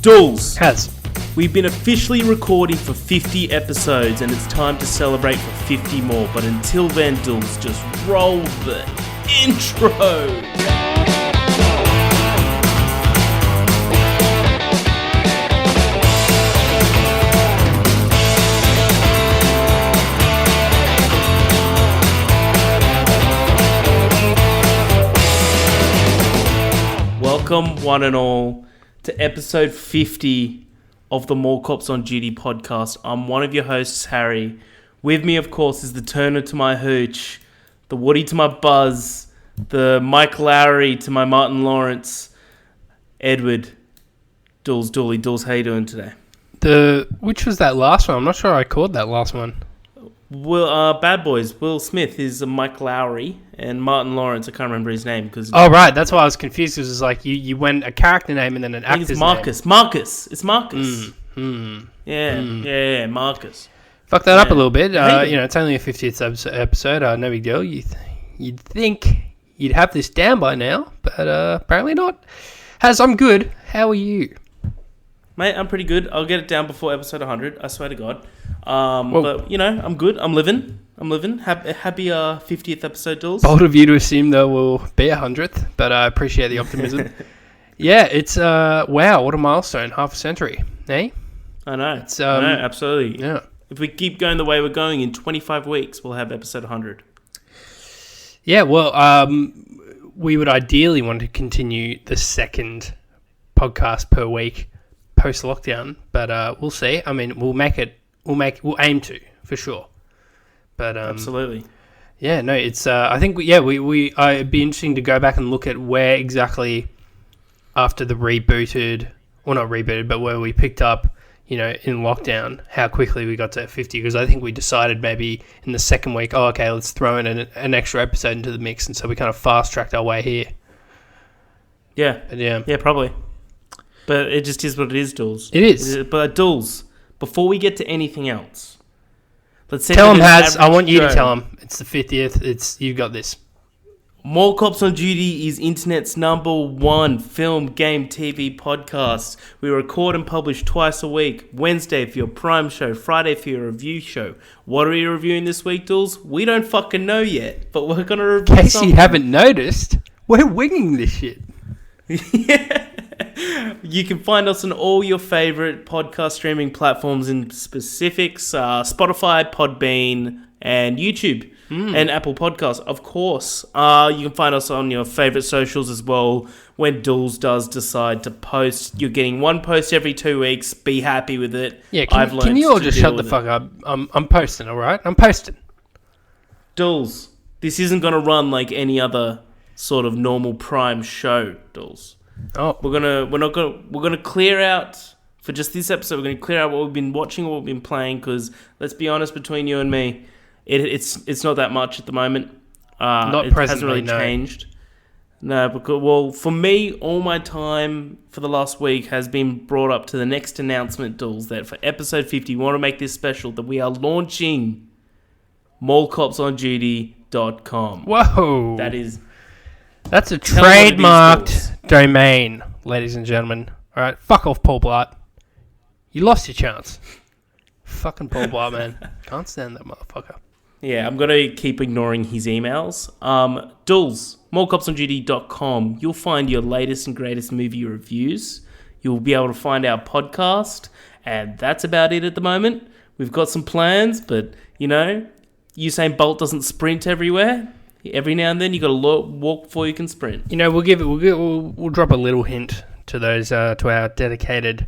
Dools, Has. we've been officially recording for 50 episodes and it's time to celebrate for 50 more. But until then, Dools, just roll the intro. Welcome, one and all, to episode 50 of the More Cops on Duty podcast. I'm one of your hosts, Harry. With me, of course, is the Turner to my Hooch, the Woody to my Buzz, the Mike Lowry to my Martin Lawrence, Edward. Dools, how you doing today? Which was that last one? I'm not sure I called that last one. Bad Boys. Will Smith is Mike Lowry, and Martin Lawrence, I can't remember his name. Oh, right. That's why I was confused. It was like you went a character name and then an actor's name. It's Marcus. It's Marcus. Yeah, Marcus. Fuck that up a little bit. It's only a 50th episode. No big deal. You'd think you'd have this down by now, but apparently not. I'm good. How are you? Mate, I'm pretty good. I'll get it down before episode 100. I swear to God. But, I'm good. I'm living. Happy 50th episode, Dools. Bold of you to assume there will be 100th, but I appreciate the optimism. Yeah, it's, wow, what a milestone. Half a century, eh? I know. Absolutely. Yeah. If we keep going the way we're going, in 25 weeks, we'll have episode 100. Yeah, well, we would ideally want to continue the second podcast per week post-lockdown, but we'll see. I mean, we'll aim to, for sure. But absolutely. Yeah, no, it's I think it'd be interesting to go back and look at where exactly after the not rebooted, but where we picked up, in lockdown, how quickly we got to 50, because I think we decided maybe in the second week, let's throw in an extra episode into the mix, and so we kind of fast-tracked our way here. Yeah. Yeah. Yeah, probably. But it just is what it is, Dools. It is. But Dools, before we get to anything else, let's say tell him, I want you to tell him. It's the 50th. You got this. More Cops on Duty is internet's #1 film, game, TV podcast. We record and publish twice a week. Wednesday for your prime show, Friday for your review show. What are we reviewing this week, Dools? We don't fucking know yet, but we're going to review in case something. You haven't noticed, we're winging this shit. Yeah. You can find us on all your favorite podcast streaming platforms in specifics, Spotify, Podbean, and YouTube, and Apple Podcasts, of course. You can find us on your favorite socials as well. When Dools does decide to post, you're getting one post every 2 weeks. Be happy with it. Yeah, can you all just shut the fuck up? I'm posting, all right? I'm posting. Dools, this isn't going to run like any other sort of normal prime show, Dools. Oh, we're gonna clear out for just this episode. We're gonna clear out what we've been watching, what we've been playing. Because let's be honest, between you and me, it's not that much at the moment. Not presently. It hasn't really changed. No, because for me, all my time for the last week has been brought up to the next announcement, Dools. That for episode 50, we want to make this special. That we are launching MallCopsOnDuty.com. Whoa! That's a trademarked domain, ladies and gentlemen. All right, fuck off, Paul Blart. You lost your chance. Fucking Paul Blart, man. Can't stand that motherfucker. Yeah, I'm going to keep ignoring his emails. Dools, morecopsonduty.com. You'll find your latest and greatest movie reviews. You'll be able to find our podcast, and that's about it at the moment. We've got some plans, but, Usain Bolt doesn't sprint everywhere. Every now and then, you got to walk before you can sprint. We'll drop a little hint to those to our dedicated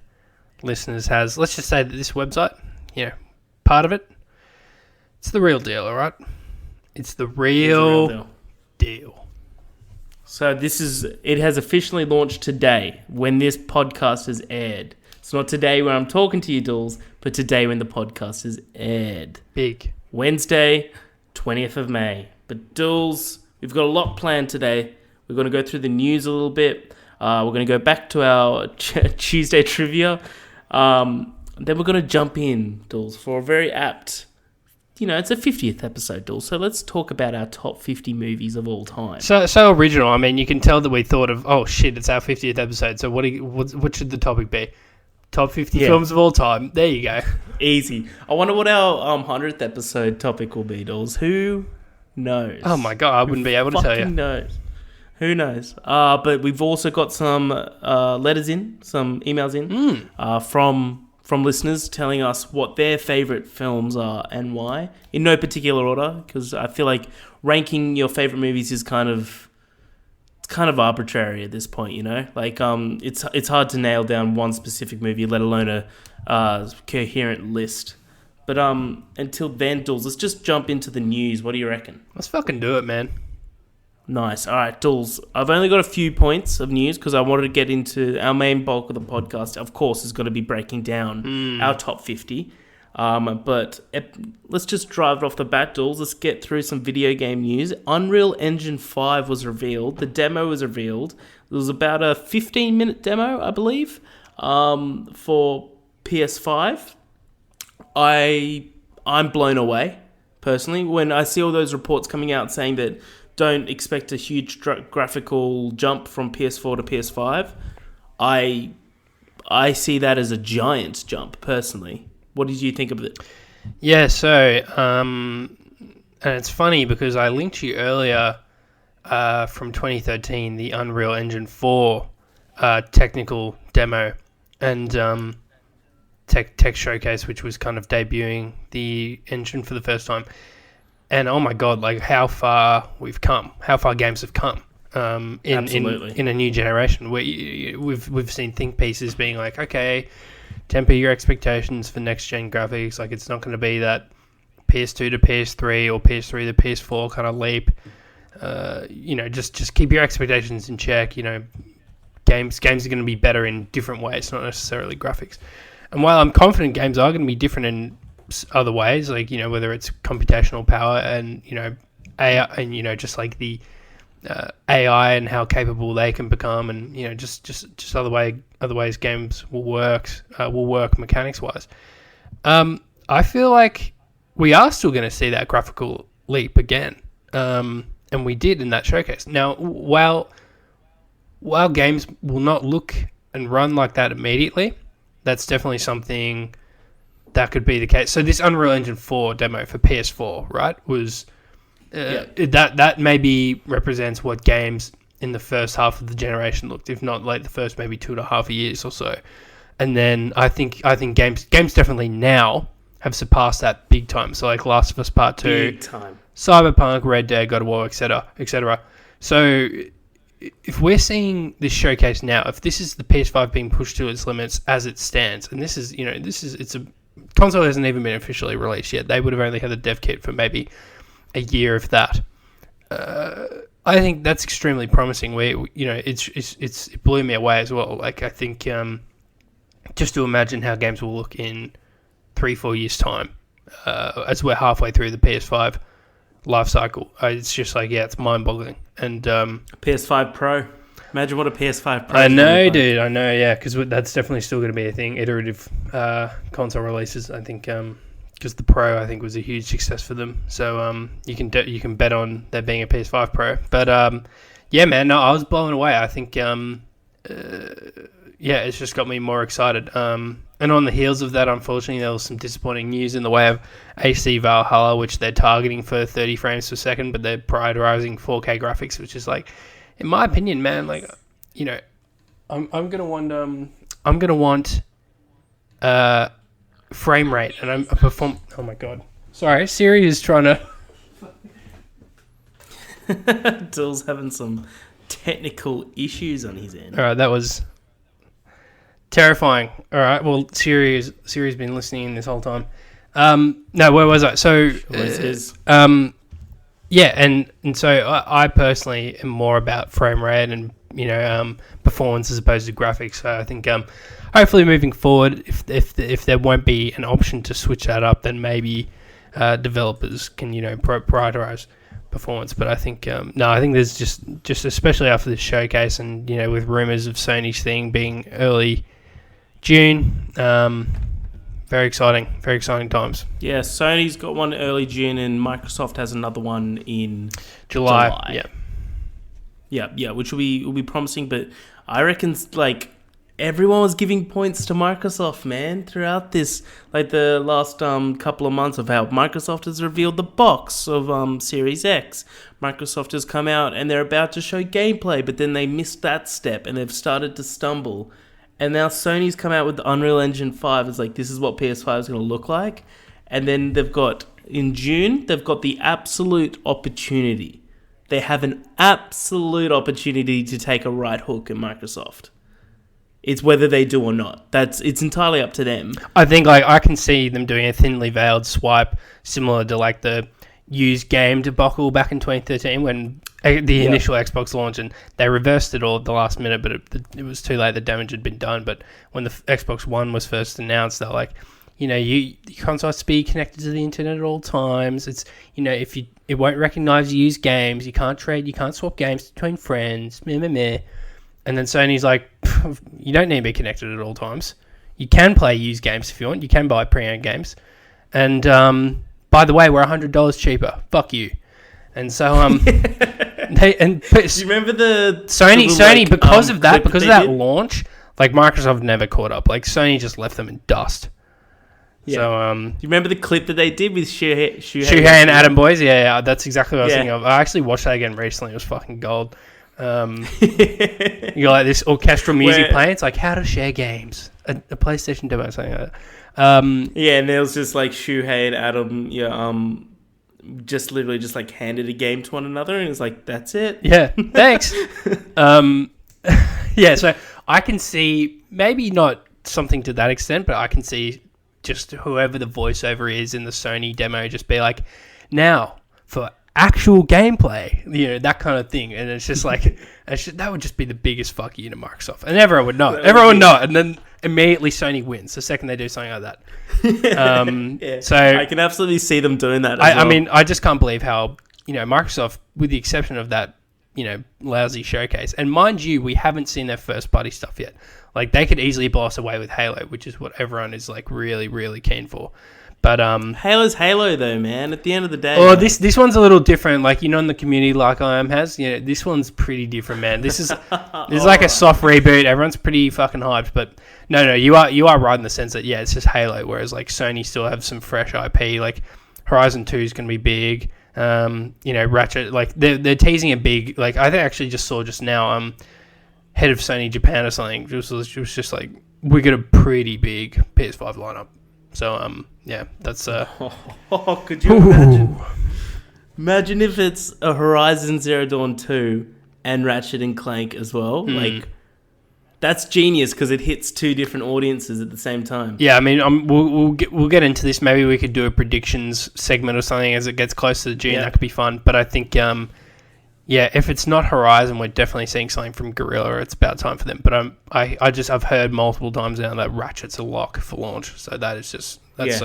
listeners. Let's just say that this website, part of it, it's the real deal. All right, it's the real deal. So it has officially launched today when this podcast is aired. It's not today when I'm talking to you, Dools, but today when the podcast is aired. Big Wednesday, 20th of May. But Dools, we've got a lot planned today. We're going to go through the news a little bit. We're going to go back to our Tuesday trivia. Then we're going to jump in, Dools, for a very apt you know, it's a 50th episode, Dools, so let's talk about our top 50 movies of all time. So original. I mean, you can tell that we thought of, oh shit, it's our 50th episode. So what should the topic be? top 50 films of all time. There you go. Easy. I wonder what our 100th episode topic will be, Dools. Who knows? Oh my God, I wouldn't be able to tell you. Who knows? Who knows? But we've also got some letters in, some emails in from listeners telling us what their favourite films are and why, in no particular order, because I feel like ranking your favourite movies is kind of arbitrary at this point, you know? Like, it's hard to nail down one specific movie, let alone a coherent list. But until then, Dools, let's just jump into the news. What do you reckon? Let's fucking do it, man. Nice. All right, Dools. I've only got a few points of news because I wanted to get into our main bulk of the podcast. Of course, is going to be breaking down our top 50. But let's just drive it off the bat, Dools. Let's get through some video game news. Unreal Engine 5 was revealed. The demo was revealed. It was about a 15-minute demo, I believe, for PS5. I'm blown away, personally. When I see all those reports coming out saying that don't expect a huge graphical jump from PS4 to PS5, I see that as a giant jump, personally. What did you think of it? Yeah, so, and it's funny because I linked you earlier from 2013, the Unreal Engine 4 technical demo and tech showcase, which was kind of debuting the engine for the first time. And oh my God, like how far we've come, how far games have come in a new generation. We've seen think pieces being like, okay, temper your expectations for next gen graphics. Like it's not going to be that PS2 to PS3 or PS3 to PS4 kind of leap. Just keep your expectations in check. You know, games are going to be better in different ways, not necessarily graphics. And while I'm confident games are going to be different in other ways, like, you know, whether it's computational power and, you know, AI, and, you know, just like the AI and how capable they can become, and, you know, just other ways games will work mechanics wise. I feel like we are still going to see that graphical leap again, and we did in that showcase. Now, while games will not look and run like that immediately, that's definitely something that could be the case. So this Unreal Engine 4 demo for PS4, right, was that maybe represents what games in the first half of the generation looked, if not like the first maybe 2.5 years or so. And then I think games definitely now have surpassed that big time. So like Last of Us Part 2, big time. Cyberpunk, Red Dead, God of War, etc., etc. So if we're seeing this showcase now, if this is the PS5 being pushed to its limits as it stands, and it's a console hasn't even been officially released yet. They would have only had the dev kit for maybe a year, if that. I think that's extremely promising. It blew me away as well. Like I think just to imagine how games will look in 3-4 years time, as we're halfway through the PS5 life cycle. It's just like, yeah, it's mind-boggling. And PS5 Pro. Imagine what a PS5 Pro. I know, dude. I know, yeah, because that's definitely still going to be a thing. Iterative console releases, I think, because the Pro, I think, was a huge success for them. So you can bet on there being a PS5 Pro. But yeah, man, no, I was blown away. I think, it's just got me more excited. And on the heels of that, unfortunately, there was some disappointing news in the way of AC Valhalla, which they're targeting for 30 frames per second, but they're prioritizing 4K graphics, which is like, in my opinion, man, like, you know, I'm gonna want frame rate, and I'm perform. Oh my God, sorry, Siri is trying to. Dill's having some technical issues on his end. All right, that was terrifying. All right, well, Siri's been listening this whole time. No, where was I? So, yeah, and so I personally am more about frame rate and, you know, performance as opposed to graphics. So I think hopefully moving forward, if there won't be an option to switch that up, then maybe developers can, you know, prioritize performance. But I think I think there's just especially after this showcase, and, you know, with rumors of Sony's thing being early June. Very exciting times. Yeah, Sony's got one early June, and Microsoft has another one in July. Yeah, which will be promising. But I reckon, like, everyone was giving points to Microsoft, man, throughout this, like the last couple of months of how Microsoft has revealed the box of Series X. Microsoft has come out and they're about to show gameplay, but then they missed that step and they've started to stumble. And now Sony's come out with the Unreal Engine 5. It's like, this is what PS5 is going to look like. And then they've got, in June, they've got the absolute opportunity. They have an absolute opportunity to take a right hook in Microsoft. It's whether they do or not. It's entirely up to them. I think like I can see them doing a thinly veiled swipe similar to like the used game debacle back in 2013 when the initial Xbox launch, and they reversed it all at the last minute, but it was too late. The damage had been done. But when the Xbox One was first announced, they're like, you know, your console has to be connected to the internet at all times. It's, you know, it won't recognize used games. You can't trade. You can't swap games between friends. Meh, meh, meh. And then Sony's like, you don't need to be connected at all times. You can play used games if you want. You can buy pre-owned games. And by the way, we're $100 cheaper. Fuck you. And so Do you remember the Sony like, because of that did? launch, like Microsoft never caught up. Like Sony just left them in dust. Yeah. So do you remember the clip that they did with Shuhei and Adam Boys? Yeah, that's exactly what I was thinking of. I actually watched that again recently. It was fucking gold. You got like this orchestral music playing. It's like how to share games, a PlayStation demo, something like that. Yeah, and there was just like Shuhei and Adam, just literally just like handed a game to one another, and it's like that's it. Yeah, thanks. Yeah, so I can see maybe not something to that extent, but I can see just whoever the voiceover is in the Sony demo just be like, now for actual gameplay, you know, that kind of thing. And it's just like, that would just be the biggest fuck you to Microsoft. And everyone would know. And then immediately Sony wins the second they do something like that. Yeah. So I can absolutely see them doing that. I mean, I just can't believe how, you know, Microsoft, with the exception of that, you know, lousy showcase. And mind you, we haven't seen their first party stuff yet. Like, they could easily blow us away with Halo, which is what everyone is, like, really, really keen for. But Halo's Halo, though, man. At the end of the day. Oh, this one's a little different. Like, you know, in the community, like IM has, you know, this one's pretty different, man. This is like a soft reboot. Everyone's pretty fucking hyped. But no, you are right in the sense that, yeah, it's just Halo. Whereas, like, Sony still have some fresh IP. Like, Horizon 2 is going to be big. You know, Ratchet, like, they're teasing a big, like, I actually just saw just now, head of Sony Japan or something. It was just like, we got a pretty big PS5 lineup. So, yeah, that's... could you imagine? Imagine if it's a Horizon Zero Dawn 2 and Ratchet and Clank as well. Like, that's genius because it hits two different audiences at the same time. Yeah, I mean, we'll get into this. Maybe we could do a predictions segment or something as it gets closer to June. Yeah. That could be fun. But I think... yeah, if it's not Horizon, we're definitely seeing something from Guerrilla. It's about time for them. But I've heard multiple times now that Ratchet's a lock for launch. So that's so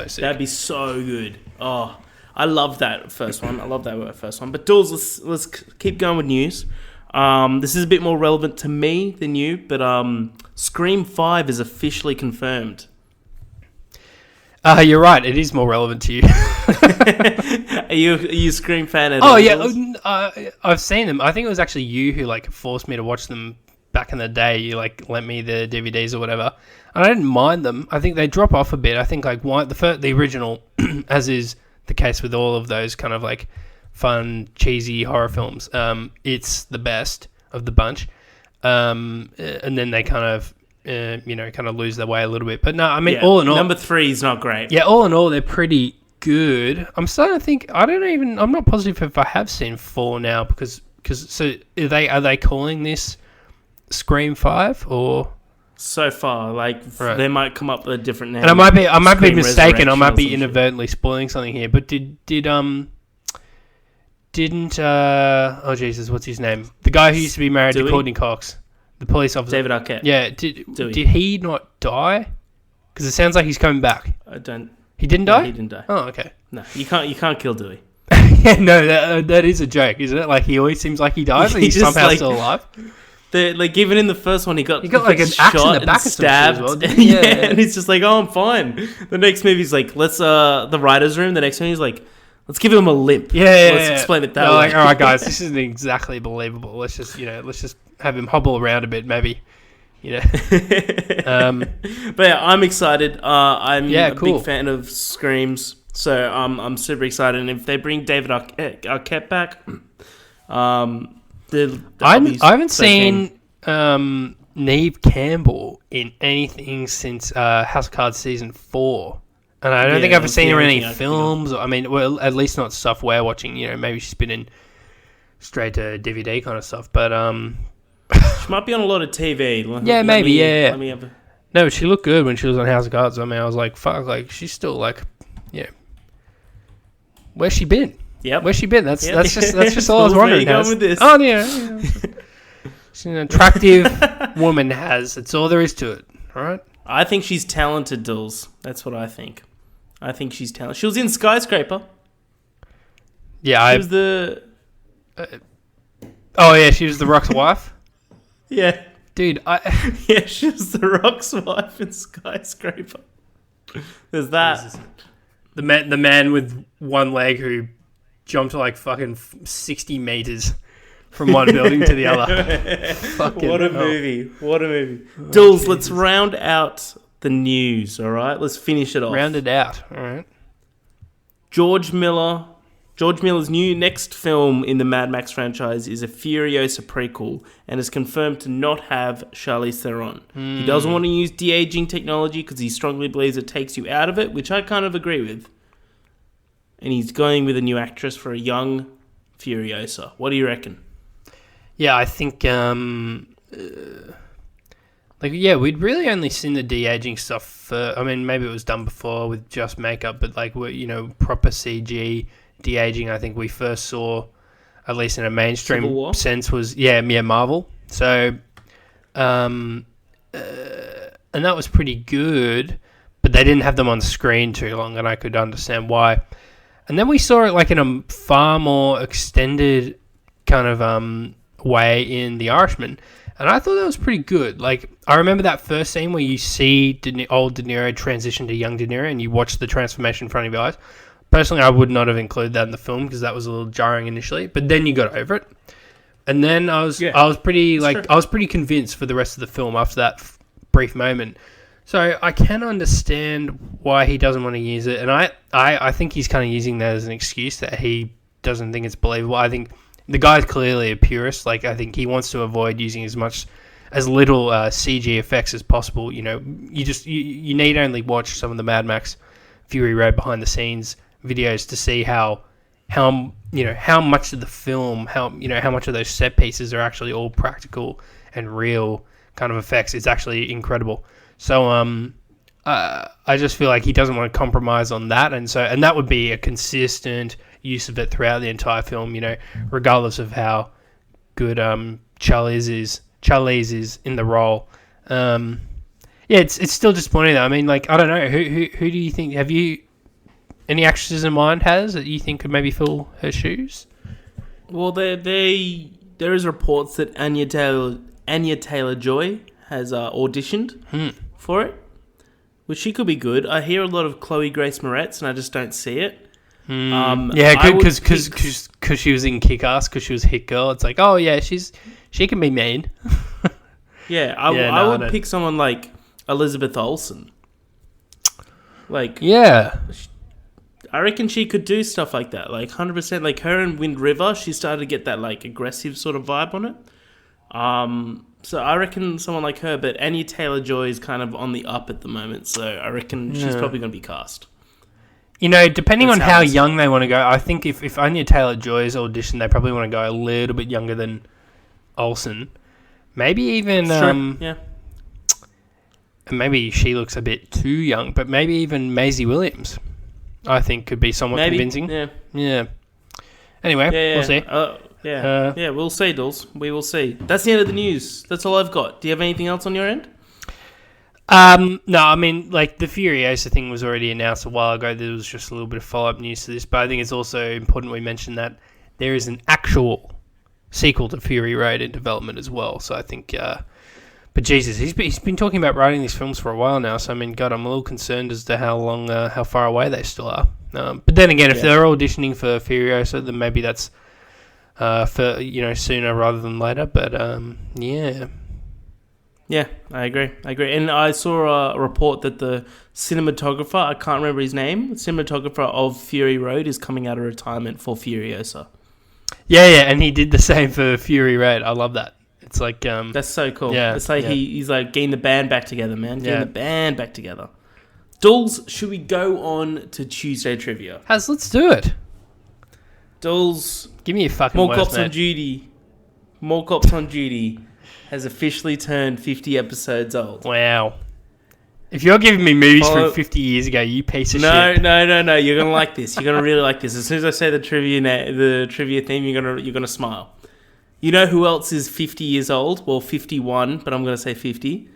sick. That'd be so good. Oh, I love that first one. But Dools, let's keep going with news. This is a bit more relevant to me than you, but Scream 5 is officially confirmed. You're right. It is more relevant to you. Are you a Scream fan at all? Oh yeah, I've seen them. I think it was actually you who like forced me to watch them back in the day. You like lent me the DVDs or whatever, and I didn't mind them. I think they drop off a bit. I think like the original, as is the case with all of those kind of like fun cheesy horror films. It's the best of the bunch, and then they kind of. Kind of lose their way a little bit. But no, I mean, all in all... Number 3 is not great. Yeah, all in all, they're pretty good. I'm starting to think... I'm not positive if I have seen 4 now, because so are they calling this Scream 5, or... So far, like, right. They might come up with a different name. And I might be mistaken, I might be inadvertently spoiling something here, but didn't... oh, Jesus, what's his name? The guy who used to be married to Courtney Cox. The police officer. David Arquette. Yeah. Did he not die? Because it sounds like he's coming back. I don't... He didn't die? He didn't die. Oh, okay. No, you can't kill Dewey. Yeah, no, that is a joke, isn't it? Like, he always seems like he dies, but he's somehow still alive. Like, even in the first one, he got like an axe in the back and stabbed. Well, yeah, and he's just like, oh, I'm fine. The next movie's like, the writer's room. The next one, he's like, let's give him a limp. Yeah. Let's explain it that way. Like, all right, guys, this isn't exactly believable. Let's just have him hobble around a bit, maybe. you know. But yeah, I'm excited. I'm a cool. big fan of Screams, so I'm super excited. And if they bring David Arquette back, I haven't seen Neve Campbell in anything since House of Cards season 4. And I don't think I've ever seen her in any films. I mean, well, at least not stuff we're watching. You know, maybe she's been in straight to DVD kind of stuff. But she might be on a lot of TV. Let me have a... No, but she looked good when she was on House of Cards. I mean, I was like, fuck, like she's still like, where's she been? Yep. Where's she been? That's just all I was wondering. With this? Oh yeah. She's an attractive woman. That's all there is to it. All right. I think she's talented, Dools. That's what I think. I think she's talented. She was in Skyscraper. Yeah, she was the. She was the Rock's wife. Yeah, dude. Yeah, she was the Rock's wife in Skyscraper. There's that. The man with one leg who jumped like fucking 60 meters from one building to the other. What a movie. Dools, let's round out the news, all right? Let's finish it off. Round it out, all right. George Miller's new next film in the Mad Max franchise is a Furiosa prequel and is confirmed to not have Charlize Theron. He doesn't want to use de-aging technology because he strongly believes it takes you out of it, which I kind of agree with. And he's going with a new actress for a young Furiosa. What do you reckon? Yeah, I think, we'd really only seen the de-aging stuff. I mean, maybe it was done before with just makeup, but proper CG de-aging, I think we first saw, at least in a mainstream sense, was Marvel. So, and that was pretty good, but they didn't have them on screen too long, and I could understand why. And then we saw it like in a far more extended kind of way in The Irishman, and I thought that was pretty good. Like, I remember that first scene where you see old De Niro transition to young De Niro, and you watch the transformation in front of your eyes. Personally, I would not have included that in the film because that was a little jarring initially, but then you got over it. And then I was pretty convinced for the rest of the film after that brief moment. So I can understand why he doesn't want to use it, and I think he's kind of using that as an excuse that he doesn't think it's believable. I think the guy's clearly a purist. Like, I think he wants to avoid using as little CG effects as possible. You know, you need only watch some of the Mad Max Fury Road behind the scenes videos to see how much of the film, how much of those set pieces are actually all practical and real kind of effects. It's actually incredible. So I just feel like he doesn't want to compromise on that, and that would be a consistent use of it throughout the entire film, regardless of how good Charlize is in the role. It's still disappointing though. I mean, like, I don't know, who do you think, have you any actresses in mind that you think could maybe fill her shoes? Well, there is reports that Anya Taylor-Joy has auditioned for it, which she could be good. I hear a lot of Chloe Grace Moretz, and I just don't see it. Because she was in Kick-Ass, because she was Hit Girl. It's like, oh yeah, she can be mean. I would pick someone like Elizabeth Olsen. Like, I reckon she could do stuff like that, like 100%. Like her in Wind River, she started to get that like aggressive sort of vibe on it. So I reckon someone like her, but Anya Taylor-Joy is kind of on the up at the moment, so I reckon she's probably going to be cast. Depending on how young they want to go, I think if Anya Taylor-Joy's audition, they probably want to go a little bit younger than Olsen. Maybe even... maybe she looks a bit too young, but maybe even Maisie Williams, I think, could be somewhat convincing. Yeah. Anyway, we'll see. We'll see, Dools. We will see. That's the end of the news. That's all I've got. Do you have anything else on your end? No, I mean, like, the Furiosa thing was already announced a while ago. There was just a little bit of follow-up news to this, but I think it's also important we mention that there is an actual sequel to Fury Road in development as well. So I think, but Jesus, he's been talking about writing these films for a while now. So I mean, God, I'm a little concerned as to how far away they still are. But then again, if they're auditioning for Furiosa, then maybe that's for sooner rather than later. But Yeah, I agree. And I saw a report that the cinematographer, I can't remember his name, cinematographer of Fury Road is coming out of retirement for Furiosa. Yeah, and he did the same for Fury Road. I love that. It's like that's so cool. Yeah, it's like yeah. he's like getting the band back together, man. Getting Yeah. the band back together. Dools, should we go on to Tuesday trivia? Let's do it. Dools, Give me a fucking More worst, Cops on mate. Duty. More Cops on Duty has officially turned 50 episodes old. Wow. If you're giving me movies Follow- from 50 years ago, you piece of No. shit. No. You're gonna like this. You're gonna really like this. As soon as I say the trivia theme, you're gonna smile. You know who else is 50 years old? Well, 51, but I'm gonna say 50.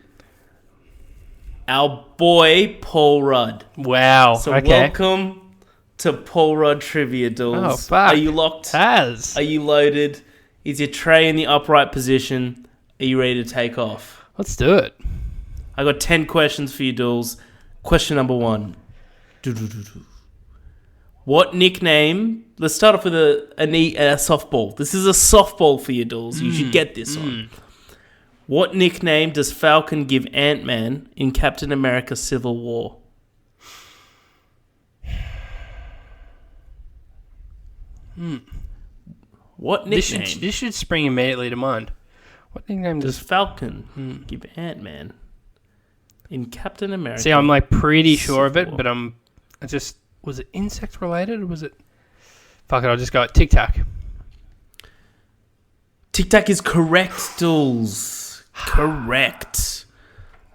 Our boy Paul Rudd. Wow. So okay. welcome to Paul Rudd Trivia Duels. Oh, fuck. Are you locked? Has. Are you loaded? Is your tray in the upright position? Are you ready to take off? Let's do it. I got 10 questions for you, Duels. Question number 1. What nickname... Let's start off with a softball. This is a softball for you, Duels. You should get this one. What nickname does Falcon give Ant-Man in Captain America Civil War? What nickname This should spring immediately to mind. What nickname does does... Falcon give Ant-Man in Captain America? See, I'm like pretty sure of Civil it, War? but was it insect related or was it... Fuck it, I'll just go Tic Tac. Tic Tac is correct, Duels. Correct.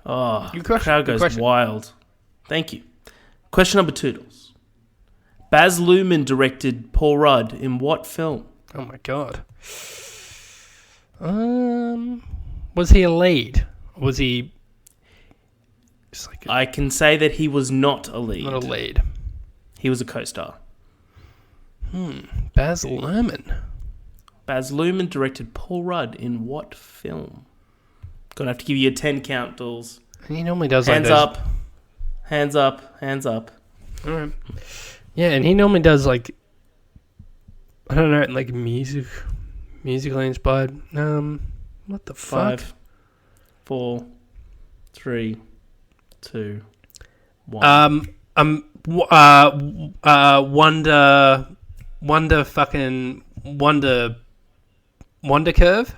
Oh, Good the question, crowd good goes question. wild. Thank you. Question number 2, Duels. Baz Luhrmann directed Paul Rudd in what film? Oh my god. Was he a lead? Was he just like I can say that he was not a lead. not a lead? He was a co-star. Baz Luhrmann. Baz Luhrmann directed Paul Rudd in what film? Gonna have to give you a 10 count, Duels. And he normally does Hands like those... up. Hands up. Hands up. Alright. Yeah, and he normally does like, I don't know, like musically inspired. What the fuck? 5, 4, 3, 2, 1. Wonder Curve.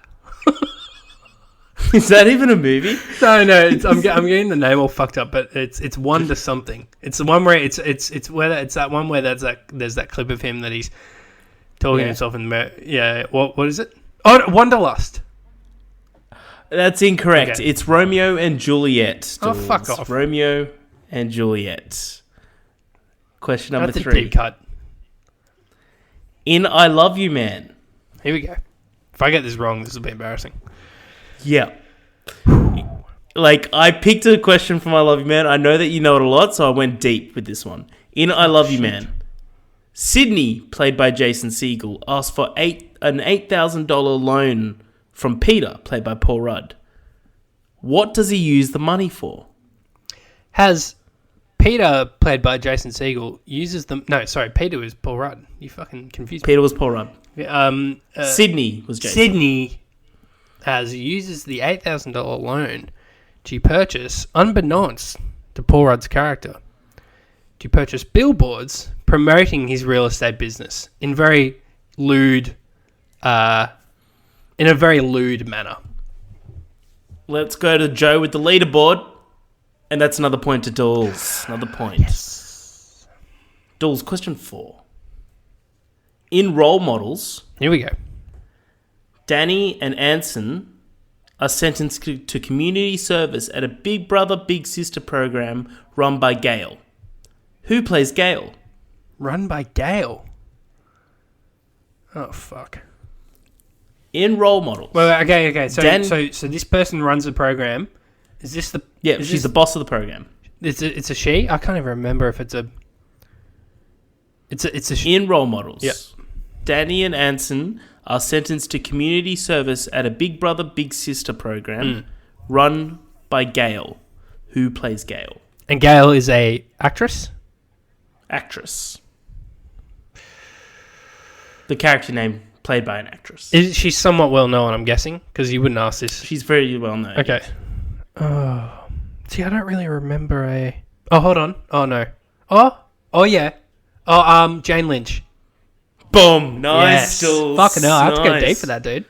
Is that even a movie? No, I'm getting the name all fucked up, but it's Wonder something. It's the one where it's that one where there's that clip of him that he's talking to himself in the what is it? Oh, Wanderlust. That's incorrect. Okay. It's Romeo and Juliet. Oh, Duels. fuck off. Romeo and Juliet. Question number That's a 3. deep cut. In I Love You Man. Here we go. If I get this wrong, this will be embarrassing. Yeah. Like, I picked a question from I Love You Man. I know that you know it a lot, so I went deep with this one. In I Love You Man, Sydney, played by Jason Segel, asked for an $8,000 loan from Peter, played by Paul Rudd. What does he use the money for? Has Peter, played by Jason Segel, uses them... No, sorry, Peter was Paul Rudd. You fucking confused me. Peter was Paul Rudd. Sydney was Jason. Sydney uses the $8,000 loan to purchase, unbeknownst to Paul Rudd's character, to purchase billboards promoting his real estate business in a very lewd manner. Let's go to Joe with the leaderboard. And that's another point to Dools. Another point. Yes. Dools, question 4. In Role Models, Here we go. Danny and Anson are sentenced to community service at a Big Brother Big Sister program run by Gail. Who plays Gail? Run by Gail. Oh, fuck. In Role Models. Well, okay. So this person runs the program. Is this the... Yeah, is she's this, the boss of the program. It's a she? I can't even remember if it's a... It's a she. In Role Models, Yep. Danny and Anson are sentenced to community service at a Big Brother Big Sister program run by Gail. Who plays Gail? And Gail is a actress? Actress. The character name played by an actress. She's somewhat well known, I'm guessing, because you wouldn't ask this. She's very well known. Okay. Oh, see, I don't really remember a. Oh, hold on. Oh no. Oh yeah. Oh, Jane Lynch. Boom. Nice, Yes. Dools. Fucking hell, I have to go Nice. deep for that, dude.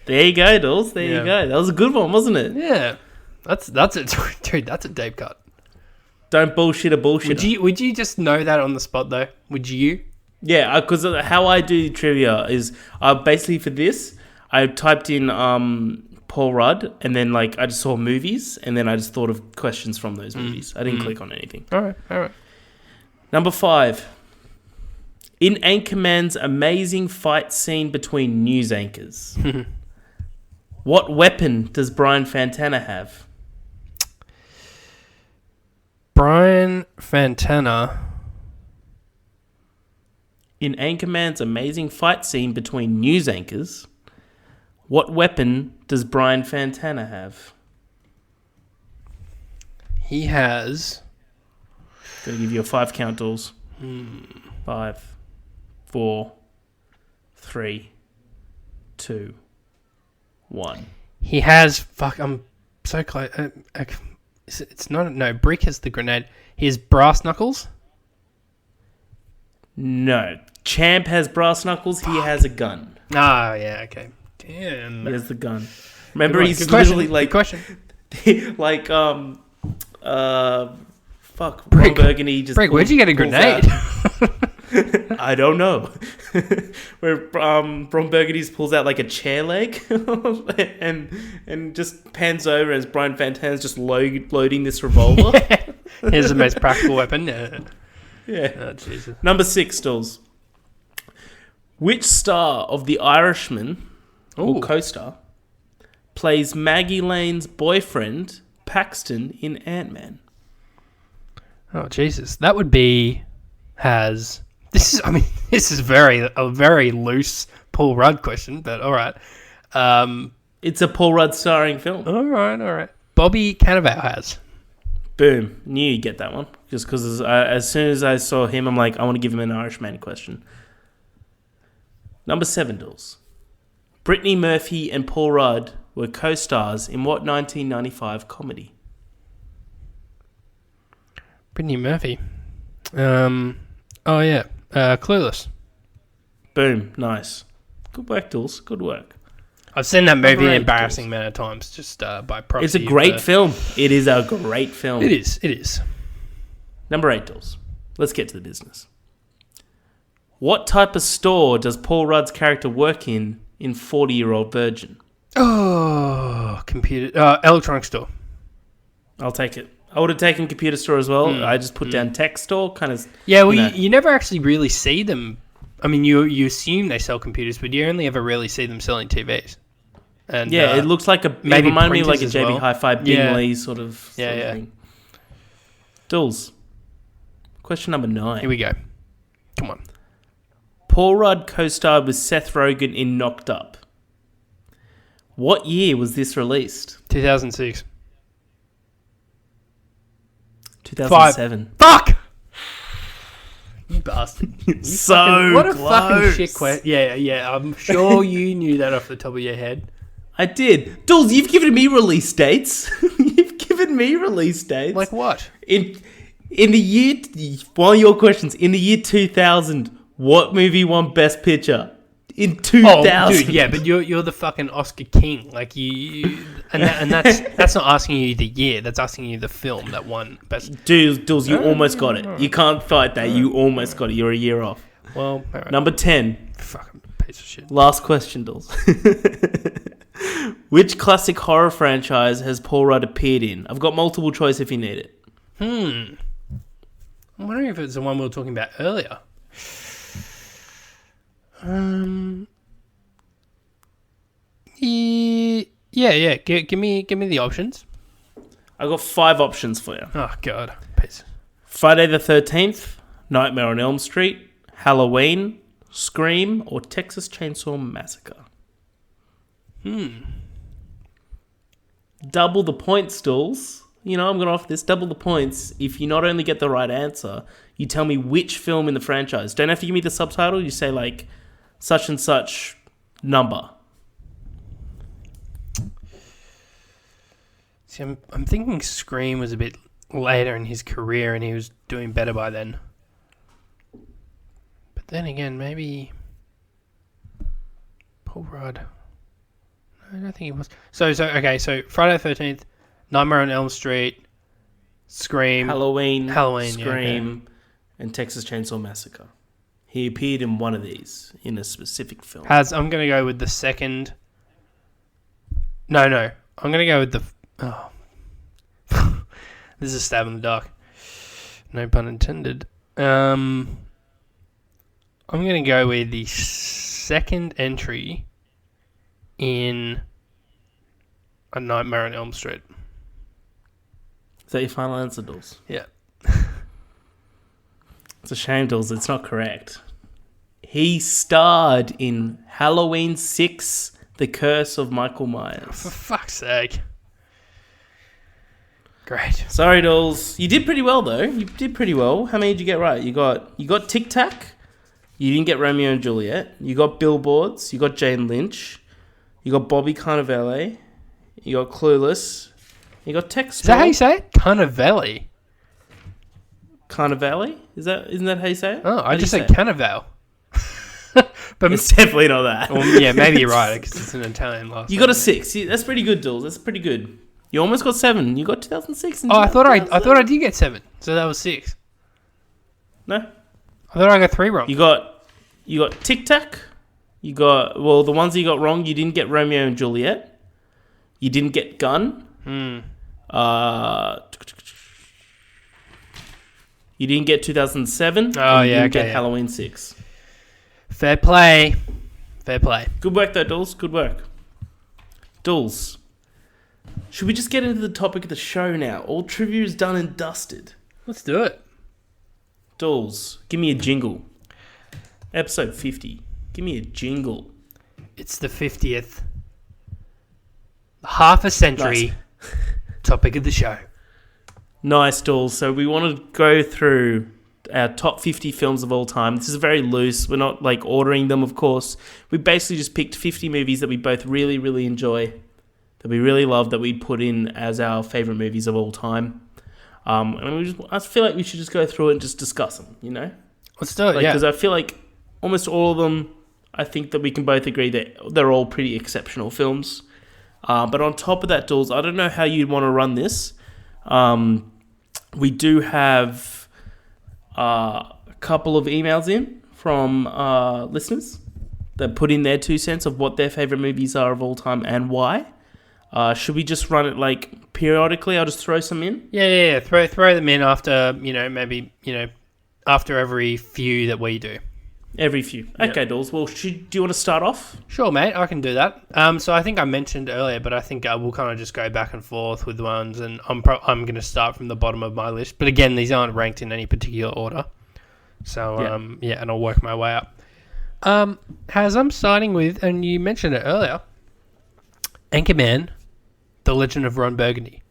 There you go, Dools. There Yeah. you go. That was a good one, wasn't it? Yeah. That's a dude. That's a deep cut. Don't bullshit a bullshit. Would you just know that on the spot though? Would you? Yeah, because how I do trivia is basically for this, I typed in Paul Rudd, and then like I just saw movies, and then I just thought of questions from those movies. I didn't click on anything. All right. Number 5. In Anchorman's amazing fight scene between news anchors, what weapon does Brian Fantana have? Brian Fantana. In Anchorman's amazing fight scene between news anchors, what weapon does Brian Fantana have? He has. Gotta give you a 5 count, Dools. 5, 4, 3, 2, 1. He has. Fuck. I'm so close. It's not. No, Brick has the grenade. He has brass knuckles. No. Champ has brass knuckles. He has a gun. Ah, yeah. Okay. Damn. He has the gun. Remember, Good one. he's Good question. literally like, Good question. like fuck. Brick. Ron Burgundy just. Brick, where'd you get a pulls grenade? out- I don't know. Where Ron Burgundy pulls out like a chair leg and just pans over as Brian Fantana's just loading this revolver. Here's the most practical weapon. Yeah. Yeah. Oh, Jesus. Number 6, Stills. Which star of The Irishman, or Ooh. co-star, plays Maggie Lane's boyfriend, Paxton, in Ant-Man? Oh, Jesus. That would be... This is a very loose Paul Rudd question, but all right. It's a Paul Rudd starring film. All right. Bobby Cannavale has. Boom. Knew you'd get that one. Just because as soon as I saw him, I'm like, I want to give him an Irishman question. Number 7, Dools. Brittany Murphy and Paul Rudd were co-stars in what 1995 comedy? Brittany Murphy. Clueless. Boom. Nice. Good work, Dools. Good work. I've seen that movie an Great, embarrassing amount of times, just by proxy. It's a great film. It is a great film. It is. Number 8, Dools. Let's get to the business. What type of store does Paul Rudd's character work in 40-Year-Old Virgin? Oh, computer... electronic store. I'll take it. I would have taken computer store as well. I just put down tech store, kind of... Yeah, well, you never actually really see them. I mean, you assume they sell computers, but you only ever really see them selling TVs. And yeah, it looks like it maybe reminded me of like a printers as JB well. Hi-Fi Bingley sort of thing. Dools. Question number 9. Here we go. Come on. Paul Rudd co-starred with Seth Rogen in Knocked Up. What year was this released? 2006. 2007. Fuck! You bastard. You So what a close. fucking shit question. Yeah. I'm sure you knew that off the top of your head. I did. Dools, you've given me release dates. You've given me release dates. Like what? In the year... One of your questions. In the year 2000, what movie won Best Picture? In 2000. Oh, dude, yeah, but you're the fucking Oscar king. Like and that's not asking you the year. That's asking you the film that won best. Dools, you almost got it. You can't fight that. You almost got it. You're a year off. Well, all right. Number 10. Fucking piece of shit. Last question, Dools. Which classic horror franchise has Paul Rudd appeared in? I've got multiple choice if you need it. I'm wondering if it's the one we were talking about earlier. Yeah. Give me the options. I've got 5 options for you. Oh god, piece. Friday the 13th, Nightmare on Elm Street, Halloween, Scream, or Texas Chainsaw Massacre. Double the points, Dools. You know, I'm going to offer this. Double the points if you not only get the right answer, you tell me which film in the franchise. Don't have to give me the subtitle. You say, like, such and such number. See, I'm thinking Scream was a bit later in his career and he was doing better by then. But then again, maybe Paul Rudd. No, I don't think he was. So Friday the 13th, Nightmare on Elm Street, Scream, Halloween, Scream, and Texas Chainsaw Massacre. He appeared in one of these in a specific film. I'm going to go with the second. No. I'm going to go with the... Oh. This is a stab in the dark. No pun intended. I'm going to go with the second entry in A Nightmare on Elm Street. Is that your final answer, Dools? Yeah. It's a shame, Dools. It's not correct. He starred in Halloween 6, The Curse of Michael Myers. For fuck's sake. Great. Sorry, Dools. You did pretty well, though. You did pretty well. How many did you get right? You got Tic Tac. You didn't get Romeo and Juliet. You got Billboards. You got Jane Lynch. You got Bobby Cannavale. You got Clueless. You got Text. Is that how you say it? Cannavale. Cannavale? Isn't that how you say it? Oh, I just said say Cannavale. But it's definitely not that. Well, yeah, maybe you're right because it's an Italian last name. You got a 6. That's pretty good, Dools. That's pretty good. You almost got 7. You got 2006. And I thought I did get 7. So that was 6. No. I thought I got 3 wrong. You got Tic Tac. You got the ones that you got wrong. You didn't get Romeo and Juliet. You didn't get Gun. You didn't get 2007. Oh, you yeah, didn't okay, get Halloween 6. Fair play. Good work, though, Dools. Good work. Dools. Should we just get into the topic of the show now? All trivia is done and dusted. Let's do it. Dools, give me a jingle. Episode 50. Give me a jingle. It's the 50th. Half a century topic of the show. Nice, Dools. So we want to go through our top 50 films of all time. This is very loose. We're not ordering them, of course. We basically just picked 50 movies that we both really, really enjoy, that we really love, that we put in as our favorite movies of all time. And I feel like we should just go through it and just discuss them, you know? Let's do it, yeah. Because I feel like almost all of them, I think that we can both agree that they're all pretty exceptional films. But on top of that, Dools, I don't know how you'd want to run this. We do have a couple of emails in from listeners that put in their 2 cents of what their favourite movies are of all time and why. Should we just run it periodically? I'll just throw some in. Yeah. Throw them in after after every few that we do. Every few. Okay, Dools. Well, do you want to start off? Sure, mate. I can do that. So I think I mentioned earlier, but I think we'll kind of just go back and forth with ones, and I'm going to start from the bottom of my list. But again, these aren't ranked in any particular order. So and I'll work my way up. As I'm starting with, and you mentioned it earlier, Anchorman, The Legend of Ron Burgundy.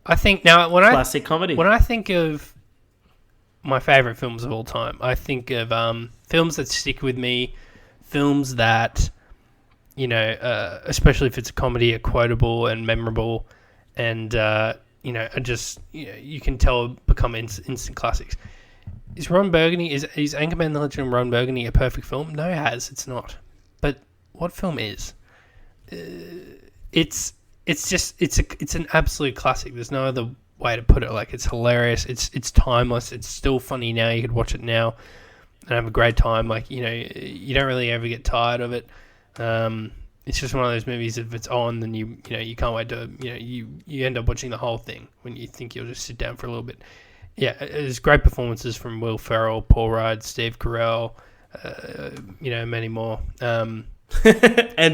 I think now classic comedy. When I think of my favorite films of all time, I think of films that stick with me, films that especially if it's a comedy, are quotable and memorable, and you can tell become instant classics. Is Anchorman: The Legend of Ron Burgundy a perfect film? No, it's not. But what film is? It's an absolute classic. There's no other way to put it. It's hilarious. It's timeless. It's still funny now. You could watch it now and have a great time. You don't really ever get tired of it. It's just one of those movies. If it's on, then you can't wait to you end up watching the whole thing when you think you'll just sit down for a little bit. Yeah, there's great performances from Will Ferrell, Paul Rudd, Steve Carell, many more. And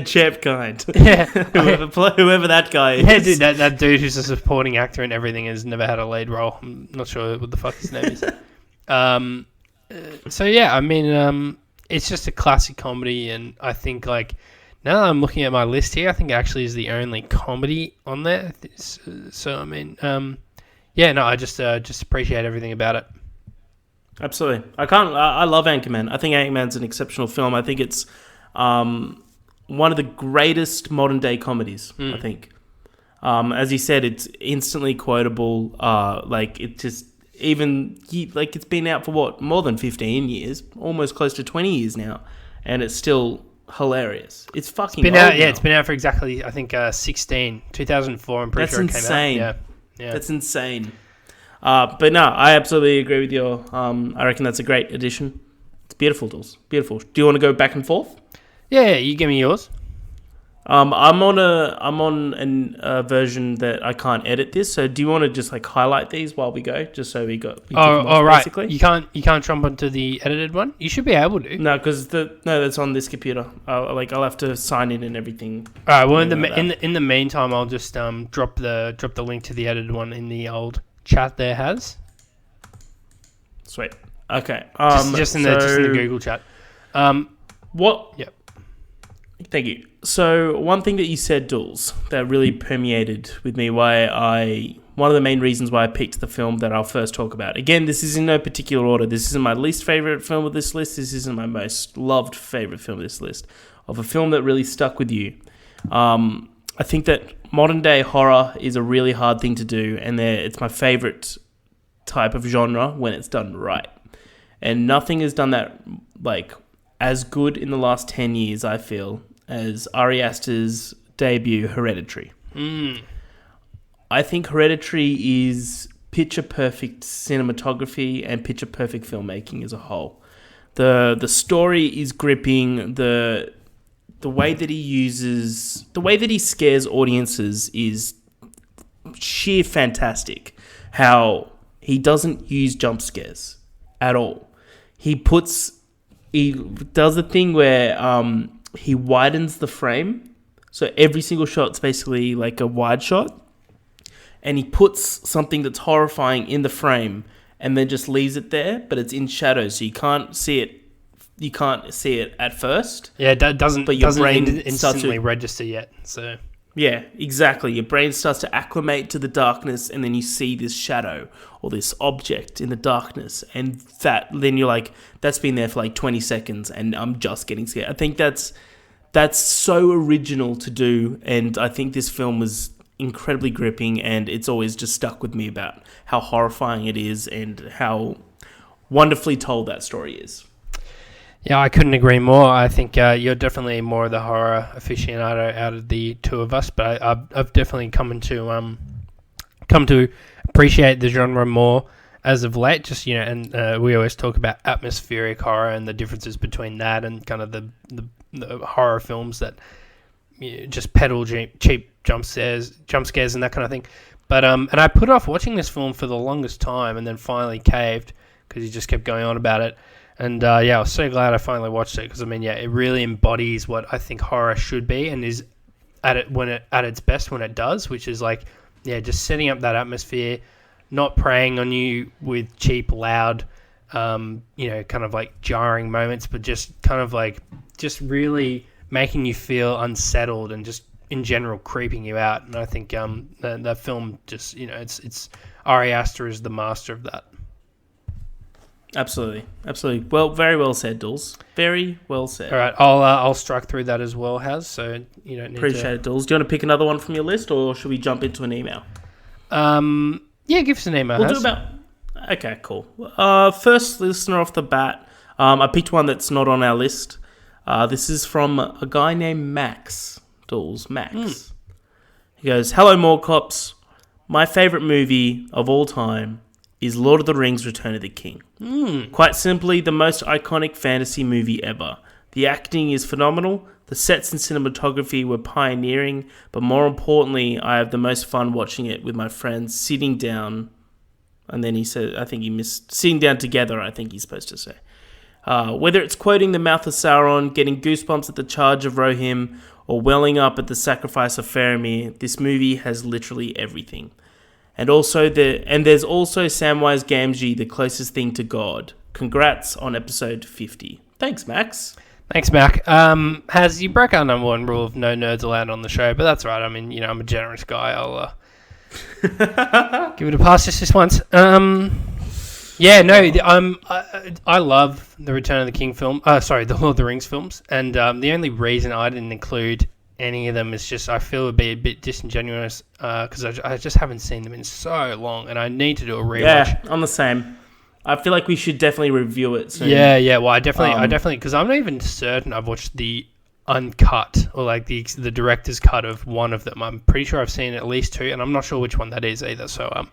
Champ Kind. Yeah. whoever that guy is. Yeah, dude, that dude who's a supporting actor and everything has never had a lead role. I'm not sure what the fuck his name is. It's just a classic comedy, and I think now that I'm looking at my list here, I think it actually is the only comedy on there. I just appreciate everything about it. Absolutely. I love Anchorman. I think Anchorman's an exceptional film. I think it's one of the greatest modern day comedies, I think. As you said, it's instantly quotable. Like it just like it's been out for what, more than 15 years, almost close to 20 years now, and it's still hilarious. It's fucking been old out. Yeah, now. it's been out for exactly 2004. I'm pretty That's sure it insane. came out. Yeah. That's insane. But no, I absolutely agree with you. I reckon that's a great addition. It's beautiful, Dools. Beautiful. Do you want to go back and forth? Yeah, you give me yours. I'm on a version that I can't edit this. So do you want to just like highlight these while we go, just so we tick them off, right. basically? You can't jump onto the edited one. You should be able to. No, because that's on this computer. I'll have to sign in and everything. All right. Well, in the meantime, I'll just drop the link to the edited one in the old chat there. Sweet. Okay. Just in the Google chat. What? Yep. Thank you. So one thing that you said, Dools, that really permeated with me one of the main reasons why I picked the film that I'll first talk about. Again, this is in no particular order. This isn't my least favorite film of this list. This isn't my most loved favorite film of this list. Of a film that really stuck with you. I think that modern day horror is a really hard thing to do, and it's my favorite type of genre when it's done right. And nothing has done that like as good in the last 10 years, I feel, as Ari Aster's debut, Hereditary. I think Hereditary is picture-perfect cinematography and picture-perfect filmmaking as a whole. The story is gripping. The way that he scares audiences is sheer fantastic. How he doesn't use jump scares at all. He does a thing where he widens the frame, so every single shot's basically like a wide shot, and he puts something that's horrifying in the frame and then just leaves it there, but it's in shadow, so you can't see it. You can't see it at first. Yeah, it doesn't. But your doesn't brain instantly register yet. So yeah, exactly. Your brain starts to acclimate to the darkness, and then you see this shadow or this object in the darkness, and then you're like, that's been there for like 20 seconds, and I'm just getting scared. I think that's so original to do, and I think this film was incredibly gripping, and it's always just stuck with me about how horrifying it is and how wonderfully told that story is. Yeah, I couldn't agree more. I think you're definitely more of the horror aficionado out of the two of us, but I've definitely come to appreciate the genre more as of late. Just and we always talk about atmospheric horror and the differences between that and kind of the horror films that just peddle cheap jump scares and that kind of thing. But and I put off watching this film for the longest time, and then finally caved because he just kept going on about it. And I was so glad I finally watched it because it really embodies what I think horror should be and is at its best when it does, which is like just setting up that atmosphere, not preying on you with cheap, loud, kind of like jarring moments, but just kind of like just really making you feel unsettled and just in general creeping you out. And I think that film just it's Ari Aster is the master of that. Absolutely. Well, very well said, Dools. Very well said. All right, I'll strike through that as well, Haz. So you don't need Appreciate it, Dools. Do you want to pick another one from your list, or should we jump into an email? Give us an email. We'll do about. Okay, cool. First listener off the bat. I picked one that's not on our list. This is from a guy named Max. Dools, Max. He goes, "Hello, More Cops. My favorite movie of all time is Lord of the Rings: Return of the King. Quite simply, the most iconic fantasy movie ever. The acting is phenomenal, the sets and cinematography were pioneering, but more importantly, I have the most fun watching it with my friends, sitting down," and then he said, I think he missed, sitting down together, I think he's supposed to say. "Whether it's quoting the mouth of Sauron, getting goosebumps at the charge of Rohirrim, or welling up at the sacrifice of Faramir, this movie has literally everything. And there's also Samwise Gamgee, the closest thing to God. Congrats on episode 50. Thanks, Max." Thanks, Mac. You broke our number one rule of no nerds allowed on the show, but that's right. I mean, I'm a generous guy. I'll give it a pass just this once. I love the Return of the King film. The Lord of the Rings films, and the only reason I didn't include any of them is just, I feel would be a bit disingenuous because I just haven't seen them in so long, and I need to do a rewatch. Yeah, I'm the same. I feel like we should definitely review it soon. Yeah. Well, I definitely, because I'm not even certain I've watched the uncut or like the director's cut of one of them. I'm pretty sure I've seen at least two, and I'm not sure which one that is either. So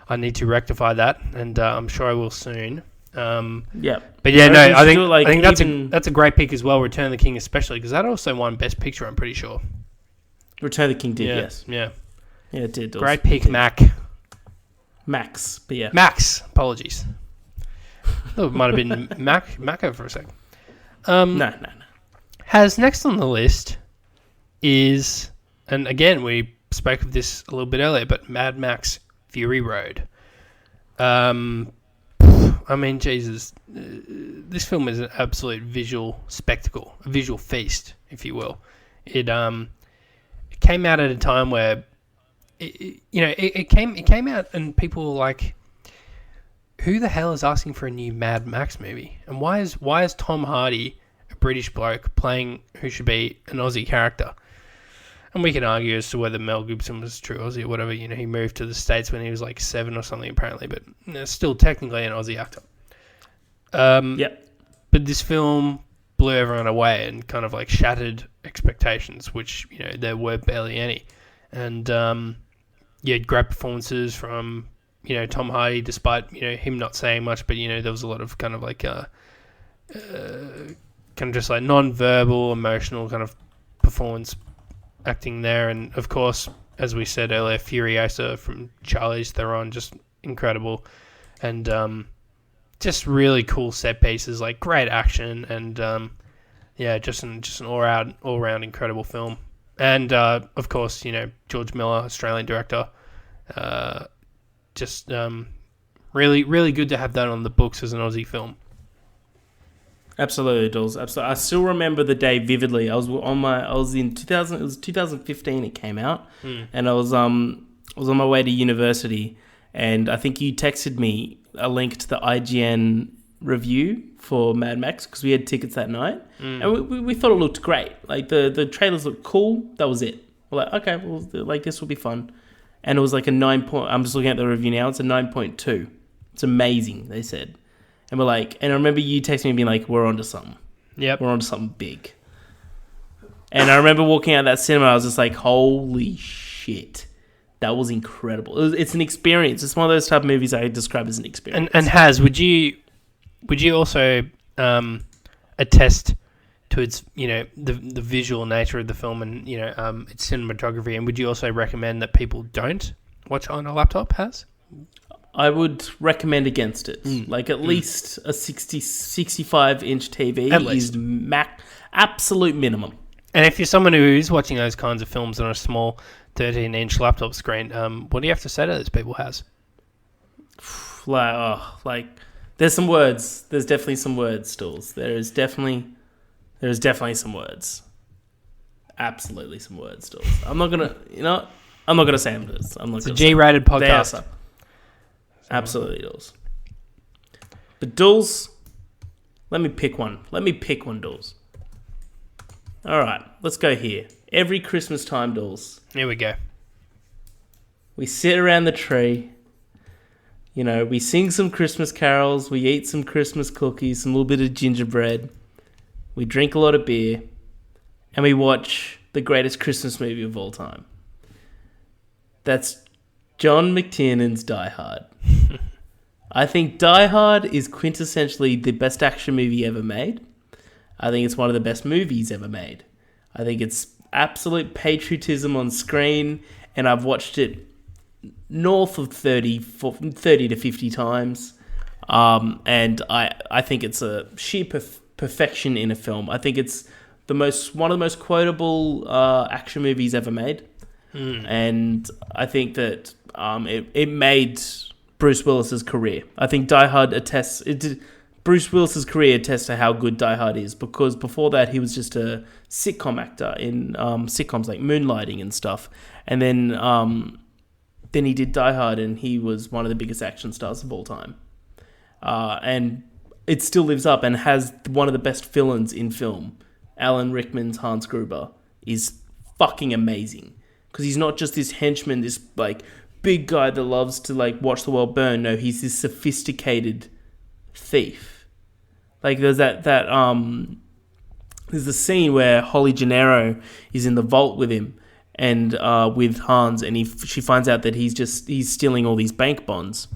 I need to rectify that, and I'm sure I will soon. Yeah, but yeah, no, I think that's a great pick as well. Return of the King, especially because that also won Best Picture. I'm pretty sure. Return of the King did, yes. Yeah, it did. Great pick, Max. But yeah, Max. Apologies. It might have been Macco for a second. No. Has next on the list is, and again we spoke of this a little bit earlier, but Mad Max Fury Road. I mean, Jesus, this film is an absolute visual spectacle, a visual feast, if you will. It came out at a time where, it came out and people were like, who the hell is asking for a new Mad Max movie? And why is Tom Hardy, a British bloke, playing who should be an Aussie character? And we can argue as to whether Mel Gibson was true Aussie or whatever. He moved to the States when he was like 7 or something apparently, but still technically an Aussie actor. Yep. But this film blew everyone away and kind of like shattered expectations, which, there were barely any. And you had great performances from, Tom Hardy, despite, him not saying much, but, there was a lot of kind of like, kind of just like non-verbal, emotional kind of performance acting there. And of course, as we said earlier, Furiosa from Charlize Theron, just incredible. And just really cool set pieces, like great action. And just an all-round incredible film. And of course, George Miller, Australian director, just really, really good to have that on the books as an Aussie film. Absolutely, Dools. Absolutely. I still remember the day vividly. I was in 2000. It was 2015. It came out, and I was on my way to university, and I think you texted me a link to the IGN review for Mad Max because we had tickets that night, and we thought it looked great. Like the trailers looked cool. That was it. We're like, okay, well, like this will be fun. And it was like a 9 point. I'm just looking at the review now. It's a 9.2. It's amazing, they said. And we're like, and I remember you texting me being like, we're onto something. Yep. We're onto something big. And I remember walking out of that cinema, I was just like, holy shit. That was incredible. It's an experience. It's one of those type of movies I describe as an experience. And Haz, would you also attest to its, the visual nature of the film and, its cinematography, and would you also recommend that people don't watch on a laptop, Haz? I would recommend against it. Like at least a 65-inch TV is absolute minimum. And if you're someone who is watching those kinds of films on a small 13-inch laptop screen, what do you have to say to those people, Haz? Like there's some words. There's definitely some words, Stalls. There's definitely some words. Absolutely some words, Stalls. I'm not gonna say them. It's a G-rated podcast. Absolutely, Dools. But Dools, let me pick one. Dools. All right, let's go here. Every Christmas time, Dools. Here we go. We sit around the tree. We sing some Christmas carols. We eat some Christmas cookies, some little bit of gingerbread. We drink a lot of beer. And we watch the greatest Christmas movie of all time. That's John McTiernan's Die Hard. I think Die Hard is quintessentially the best action movie ever made. I think it's one of the best movies ever made. I think it's absolute patriotism on screen, and I've watched it north of 30 to 50 times. And I think it's a sheer perfection in a film. I think it's one of the most quotable action movies ever made. And I think that it made Bruce Willis's career. I think Die Hard Bruce Willis's career attests to how good Die Hard is, because before that he was just a sitcom actor in sitcoms like Moonlighting and stuff. And then he did Die Hard, and he was one of the biggest action stars of all time. And it still lives up and has one of the best villains in film. Alan Rickman's Hans Gruber is fucking amazing. Because he's not just this henchman, this like big guy that loves to like watch the world burn. No, he's this sophisticated thief. Like there's there's the scene where Holly Gennaro is in the vault with him and with Hans, and she finds out that he's stealing all these bank bonds,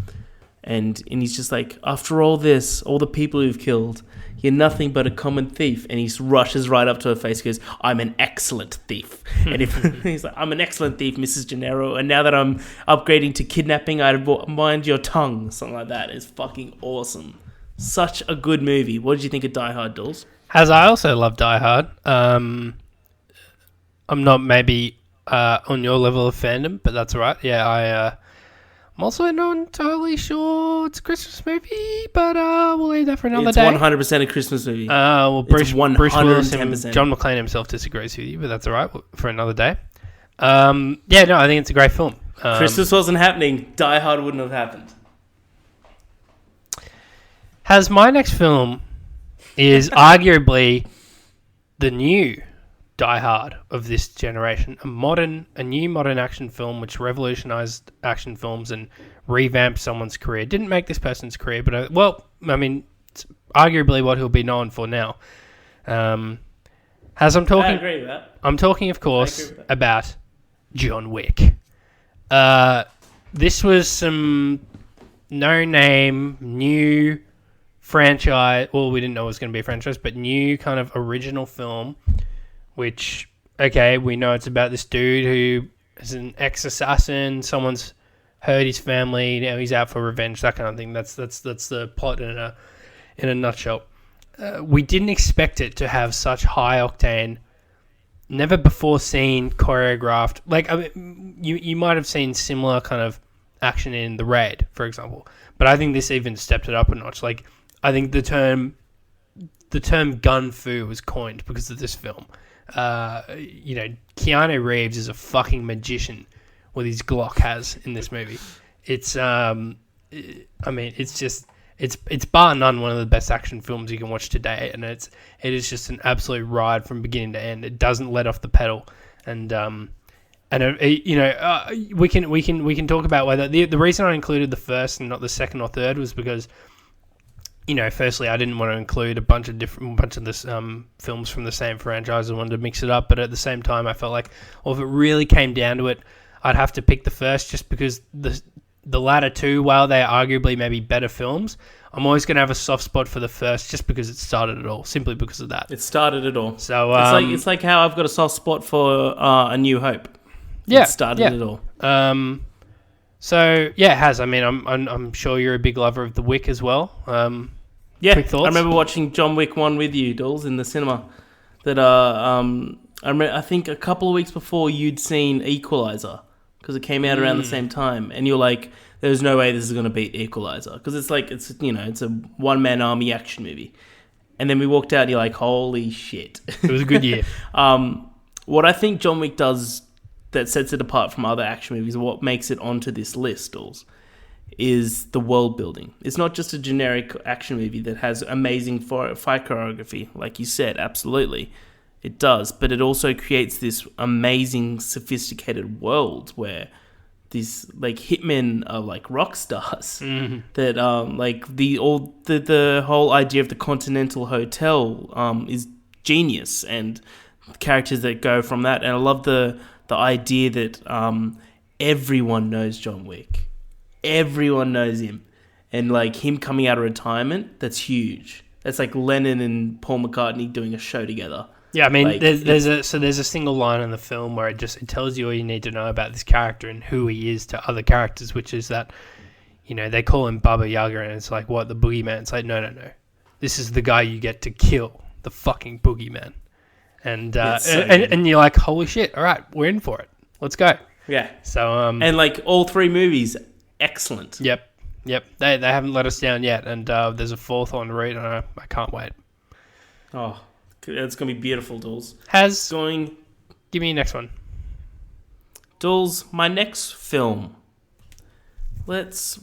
and he's just like, after all this, all the people you've killed, you're nothing but a common thief. And he rushes right up to her face and goes, I'm an excellent thief. And he's like, I'm an excellent thief, Mrs. Gennaro, and now that I'm upgrading to kidnapping, I mind your tongue. Something like that. It's fucking awesome. Such a good movie. What did you think of Die Hard, Dools? As I also love Die Hard. I'm not maybe on your level of fandom, but that's all right. Yeah, I'm also not entirely sure it's a Christmas movie, but we'll leave that for another day. It's 100% a Christmas movie. Well, Bruce Willis and 110%. John McClane himself disagrees with you, but that's all right for another day. Yeah, no, I think it's a great film. Christmas wasn't happening. Die Hard wouldn't have happened. Has my next film is arguably the new Die Hard of this generation, a new modern action film which revolutionized action films and revamped someone's career. Didn't make this person's career, but it's arguably what he'll be known for now. I agree with that. I'm talking, of course, about John Wick. This was some no-name, new franchise. Well, we didn't know it was going to be a franchise, but new kind of original film. Which, okay, we know it's about this dude who is an ex-assassin. Someone's hurt his family. Now he's out for revenge. That kind of thing. That's the plot in a nutshell. We didn't expect it to have such high octane, never before seen choreographed. Like you might have seen similar kind of action in The Raid, for example, but I think this even stepped it up a notch. Like I think the term gun fu was coined because of this film. Keanu Reeves is a fucking magician with his Glock has in this movie. It's it's bar none one of the best action films you can watch today, and it is just an absolute ride from beginning to end. It doesn't let off the pedal, and we can talk about whether the reason I included the first and not the second or third was because, firstly, I didn't want to include a bunch of this films from the same franchise. I wanted to mix it up, but at the same time, I felt like, well, if it really came down to it, I'd have to pick the first, just because the latter two, while they are arguably maybe better films, I'm always going to have a soft spot for the first, just because it started it all, simply because of that. It started it all. So it's like how I've got a soft spot for A New Hope. Yeah, it started it all. So yeah, it has. I mean, I'm sure you're a big lover of The Wick as well. Yeah, quick thoughts? I remember watching John Wick 1 with you, Dools, in the cinema. I think a couple of weeks before you'd seen Equalizer, because it came out around the same time, and you're like, "There's no way this is going to beat Equalizer," because it's a one-man army action movie. And then we walked out, and you're like, "Holy shit!" It was a good year. What I think John Wick does that sets it apart from other action movies, what makes it onto this list, Dools, is the world building. It's not just a generic action movie that has amazing fight choreography, like you said. Absolutely, it does, but it also creates this amazing, sophisticated world where these like hitmen are like rock stars. Mm-hmm. That the whole idea of the Continental Hotel is genius, and characters that go from that. And I love the idea that everyone knows John Wick. Everyone knows him, and like him coming out of retirement, that's huge. That's like Lennon and Paul McCartney doing a show together. Yeah, I mean, like, there's a single line in the film where it tells you all you need to know about this character and who he is to other characters, which is that, they call him Baba Yaga, and it's like, what, the boogeyman? It's like, no, this is the guy you get to kill, the fucking boogeyman. And and you're like, holy shit! All right, we're in for it. Let's go. Yeah. So and like all three movies. Excellent. Yep. They haven't let us down yet, and there's a fourth on route, and I can't wait. Oh, it's gonna be beautiful, Dools. Give me your next one, Dools. My next film. Let's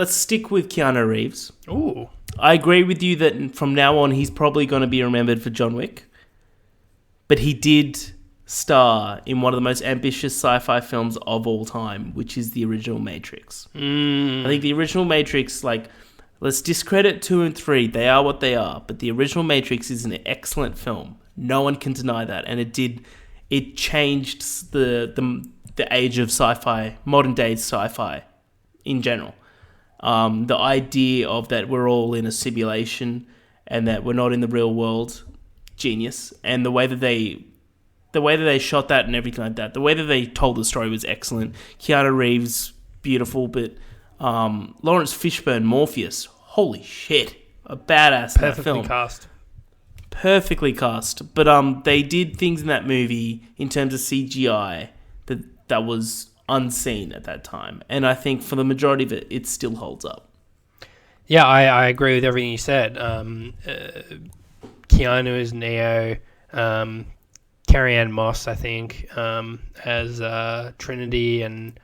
stick with Keanu Reeves. Ooh. I agree with you that from now on he's probably going to be remembered for John Wick, but he did star in one of the most ambitious sci-fi films of all time, which is the original Matrix. I think the original Matrix, like, let's discredit 2 and 3. They are what they are. But the original Matrix is an excellent film. No one can deny that. And it changed the age of sci-fi, modern day sci-fi in general. The idea of that we're all in a simulation and that we're not in the real world, genius. And the way that they shot that and everything like that, the way that they told the story was excellent. Keanu Reeves, beautiful, but Lawrence Fishburne, Morpheus, holy shit, a badass in that film. Perfectly cast. But they did things in that movie in terms of CGI that was unseen at that time. And I think for the majority of it, it still holds up. Yeah, I agree with everything you said. Keanu as Neo, Carrie-Anne Moss, I think, as Trinity, and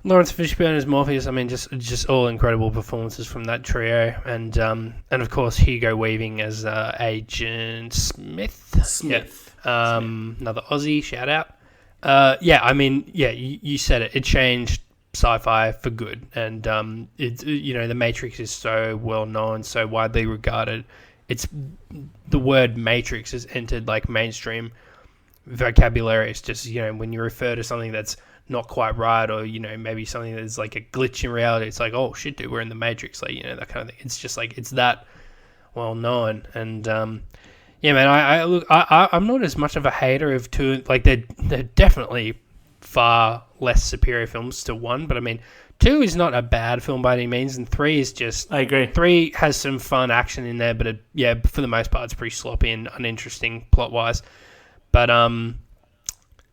Lawrence Fishburne as Morpheus. I mean, just all incredible performances from that trio, and of course Hugo Weaving as Agent Smith. Yeah. Another Aussie, shout out. You said it. It changed sci-fi for good, and the Matrix is so well known, so widely regarded. It's the word Matrix has entered like mainstream vocabulary. It's just, when you refer to something that's not quite right, or maybe something that's like a glitch in reality, it's like, oh shit, dude, we're in the Matrix, like, that kind of thing. It's just like, it's that well known. And yeah, man, I'm not as much of a hater of 2. Like, they're definitely far less superior films to 1, but I mean, 2 is not a bad film by any means, and 3 is just... I agree. 3 has some fun action in there, but for the most part, it's pretty sloppy and uninteresting plot-wise. But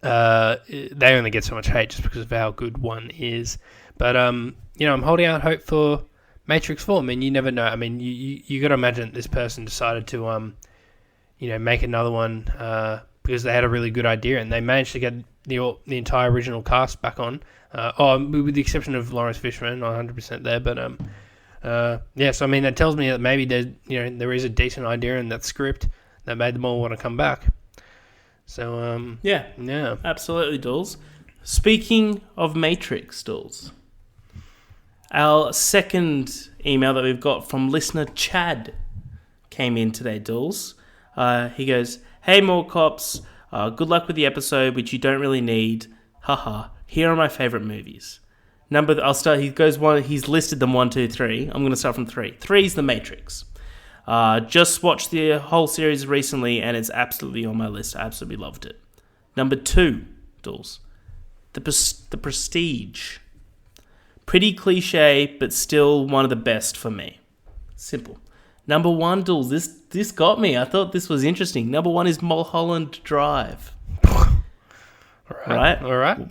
they only get so much hate just because of how good 1 is. But, I'm holding out hope for Matrix 4. I mean, you never know. I mean, you got to imagine this person decided to, make another one because they had a really good idea, and they managed to get the entire original cast back on. With the exception of Lawrence Fishburne, not 100% there, but so I mean, that tells me that maybe there is a decent idea in that script that made them all want to come back. So yeah, absolutely, Dools. Speaking of Matrix, Dools, our second email that we've got from listener Chad came in today, Dools. He goes, "Hey, more cops. Good luck with the episode, which you don't really need. Haha. Here are my favorite movies. I'll start. He goes one. He's listed them 1, 2, 3. I'm going to start from 3. 3 is The Matrix. Just watched the whole series recently, and it's absolutely on my list. I absolutely loved it. Number 2, Dools, The Prestige. Pretty cliche, but still one of the best for me. Simple. Number 1, Dools. This got me. I thought this was interesting. Number 1 is Mulholland Drive. All right.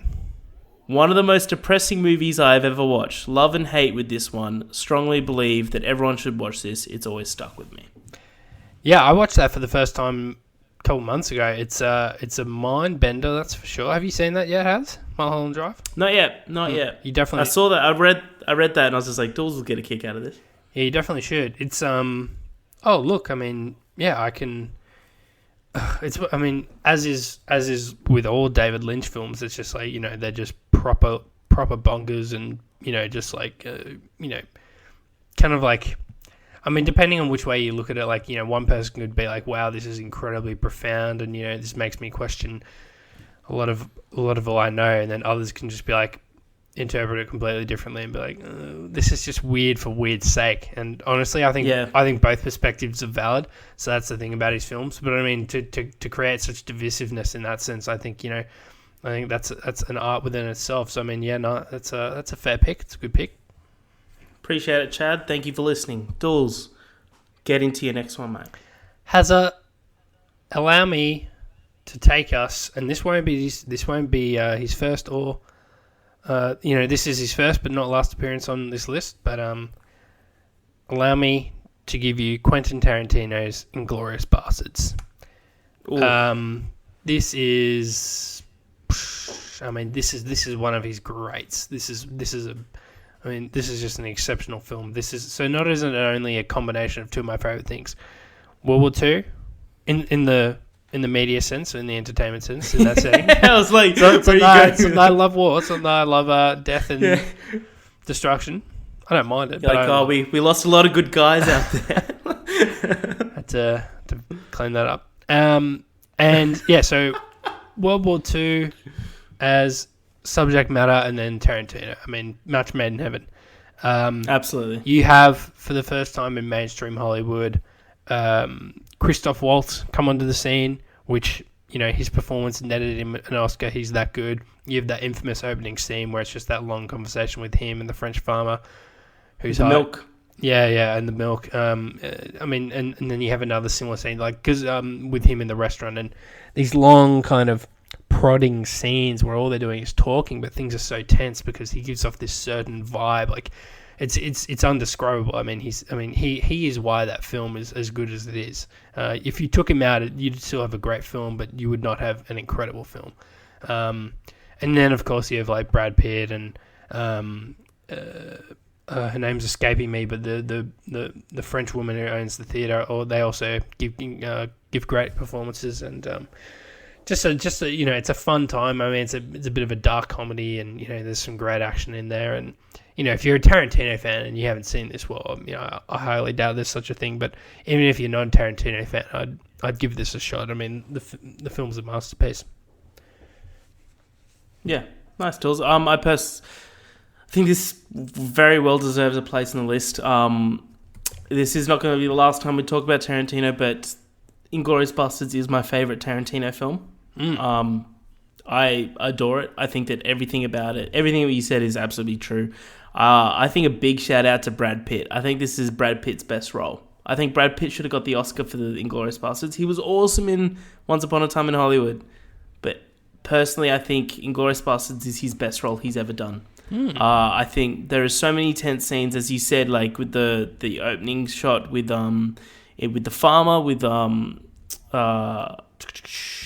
One of the most depressing movies I've ever watched. Love and hate with this one. Strongly believe that everyone should watch this. It's always stuck with me. Yeah, I watched that for the first time a couple months ago. It's a mind bender, that's for sure. Have you seen that yet, Haz? Mulholland Drive? Not yet. You definitely. I saw that. I read that, and I was just like, Dools will get a kick out of this. Yeah, you definitely should. It's Oh, look. I mean, yeah, I can. I mean, as is with all David Lynch films, it's just like, they're just proper bonkers, and just like kind of like, I mean, depending on which way you look at it, like, one person could be like, wow, this is incredibly profound, and this makes me question a lot of all I know, and then others can just be like, interpret it completely differently and be like, this is just weird for weird's sake. And honestly, I think both perspectives are valid. So that's the thing about his films. But I mean, to create such divisiveness in that sense, I think that's an art within itself. So I mean, that's a fair pick. It's a good pick. Appreciate it, Chad. Thank you for listening. Dools, get into your next one, mate. Allow me to take us, and this won't be his first or. This is his first but not last appearance on this list, but allow me to give you Quentin Tarantino's Inglourious Basterds. This is one of his greats. This is just an exceptional film. Not only a combination of two of my favorite things, World War II, in the in the media sense, in the entertainment sense, in that setting. I was like, So it's where a are you no, it's a going? no love war. It's a no love death and Yeah. destruction. I don't mind it. You're But like, I oh, we lost a lot of good guys out there. had to clean that up. And yeah, so World War II as subject matter, and then Tarantino. I mean, match made in heaven. Absolutely. You have, for the first time in mainstream Hollywood, Christoph Waltz come onto the scene, which, you know, his performance netted him an Oscar. He's that good. You have that infamous opening scene where it's just that long conversation with him and the French farmer who's The milk. Yeah, and the milk. I mean, and then you have another similar scene, like, because with him in the restaurant, and these long kind of prodding scenes where all they're doing is talking, but things are so tense because he gives off this certain vibe. Like, it's undescribable. I mean, he is why that film is as good as it is. If you took him out, you'd still have a great film, but you would not have an incredible film. And then, of course, you have like Brad Pitt and her name's escaping me, but the French woman who owns the theater, or they also give great performances, and just a you know, it's a fun time. I mean, it's a bit of a dark comedy, and you know, there's some great action in there. And you know, if you're a Tarantino fan and you haven't seen this, well, you know, I highly doubt there's such a thing. But even if you're not a Tarantino fan, I'd give this a shot. I mean, the film's a masterpiece. Yeah, nice tools. I think this very well deserves a place on the list. This is not going to be the last time we talk about Tarantino, but Inglourious Basterds is my favorite Tarantino film. I adore it. I think that everything about it, everything that you said is absolutely true. I think a big shout out to Brad Pitt. I think this is Brad Pitt's best role. I think Brad Pitt should have got the Oscar for the Inglourious Basterds. He was awesome in Once Upon a Time in Hollywood, but personally, I think Inglourious Basterds is his best role he's ever done. I think there are so many tense scenes, as you said, like with the opening shot with the farmer, with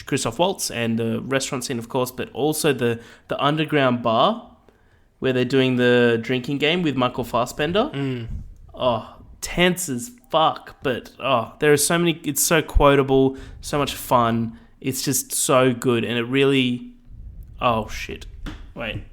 Christoph Waltz, and the restaurant scene, of course, but also the underground bar where they're doing the drinking game with Michael Fassbender. Oh, tense as fuck, but there are so many. It's so quotable, so much fun. It's just so good, and it really. Oh shit! Wait.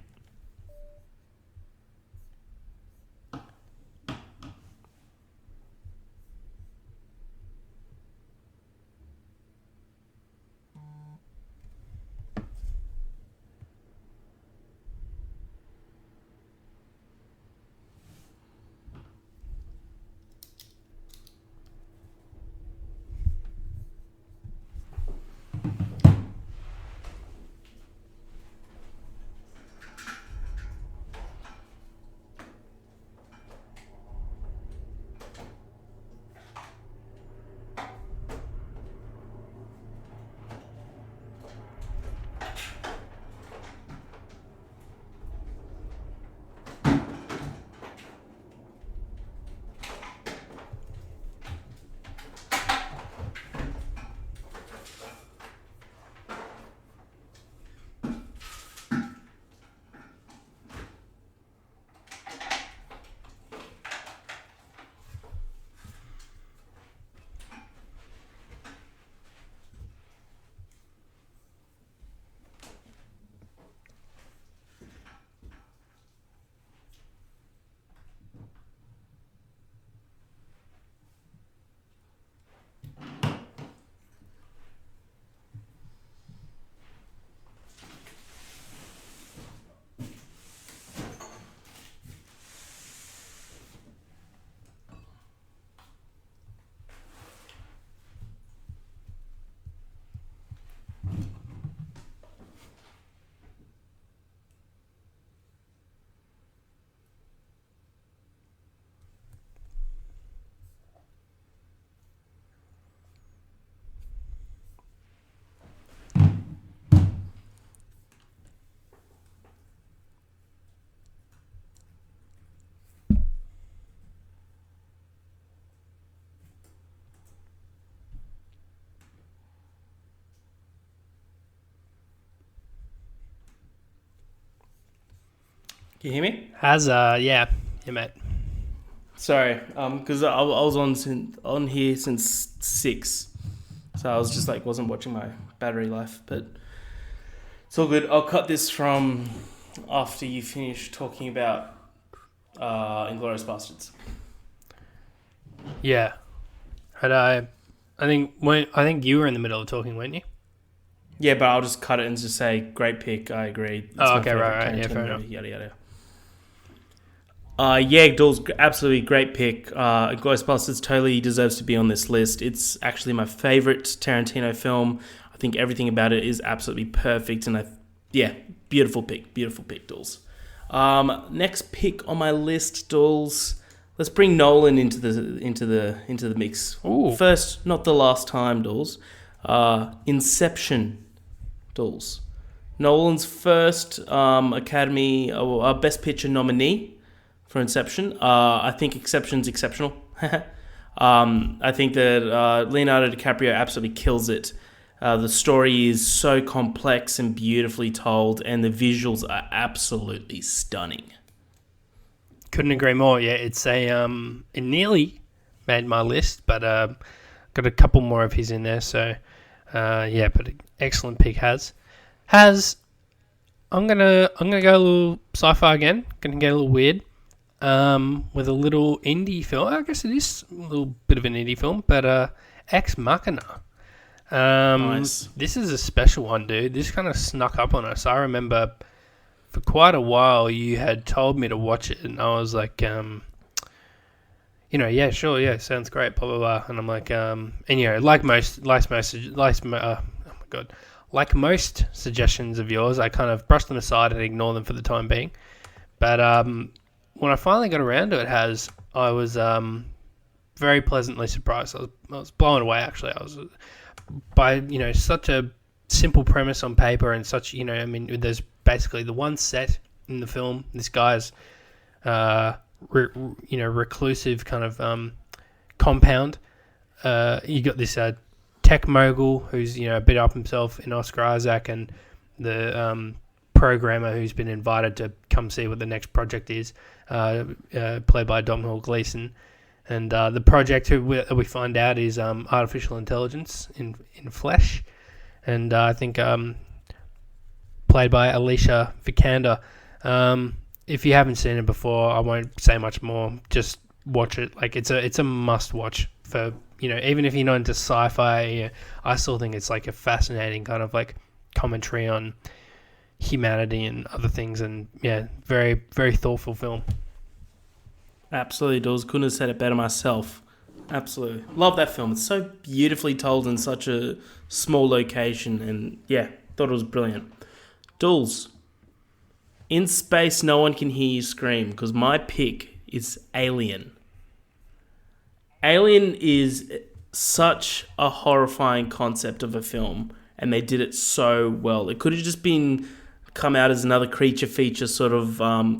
Can you hear me? Yeah, mate. Sorry, because I was on here since 6, so So I was just like, wasn't watching my battery life, but it's all good. I'll cut this from after you finish talking about Inglourious Bastards. Yeah. I think you were in the middle of talking, weren't you? Yeah, but I'll just cut it and just say, great pick, I agree. It's Oh, my okay, favourite right. Yeah, Tarantino fair movie, enough. yada yada. Yeah, Dools, absolutely great pick. Inglourious Basterds totally deserves to be on this list. It's actually my favourite Tarantino film. I think everything about it is absolutely perfect, and beautiful pick, Dools. Next pick on my list, Dools. Let's bring Nolan into the mix. Ooh. First, not the last time, Dools. Inception, Dools. Nolan's first Academy Best Picture nominee for Inception. I think Inception's exceptional. I think that Leonardo DiCaprio absolutely kills it. The story is so complex and beautifully told, and the visuals are absolutely stunning. Couldn't agree more. Yeah, it's it nearly made my list, but got a couple more of his in there. So but excellent pick. Has I'm gonna go a little sci-fi again. Gonna get a little weird. With a little indie film. I guess it is a little bit of an indie film, but Ex Machina. Nice. This is a special one, dude. This kind of snuck up on us. I remember for quite a while you had told me to watch it, and I was like, yeah, sure, yeah, sounds great, blah blah blah. And I'm like, like most suggestions of yours, I kind of brushed them aside and ignored them for the time being. But when I finally got around to it, I was very pleasantly surprised. I was blown away, actually. I was by such a simple premise on paper, and such there's basically the one set in the film. This guy's reclusive kind of compound. You got this tech mogul who's a bit up himself in Oscar Isaac, and the programmer who's been invited to come see what the next project is, played by Domhnall Gleeson. And the project we find out is artificial intelligence in flesh, and I think played by Alicia Vikander. If you haven't seen it before, I won't say much more. Just watch it. Like it's a must watch for even if you're not into sci-fi. I still think it's like a fascinating kind of like commentary on humanity and other things, and very very thoughtful film. Absolutely, Dawes. Couldn't have said it better myself. Absolutely. Love that film. It's so beautifully told in such a small location, and thought it was brilliant. Dawes, in space no one can hear you scream, because my pick is Alien. Alien is such a horrifying concept of a film, and they did it so well. It could have just come out as another creature feature sort of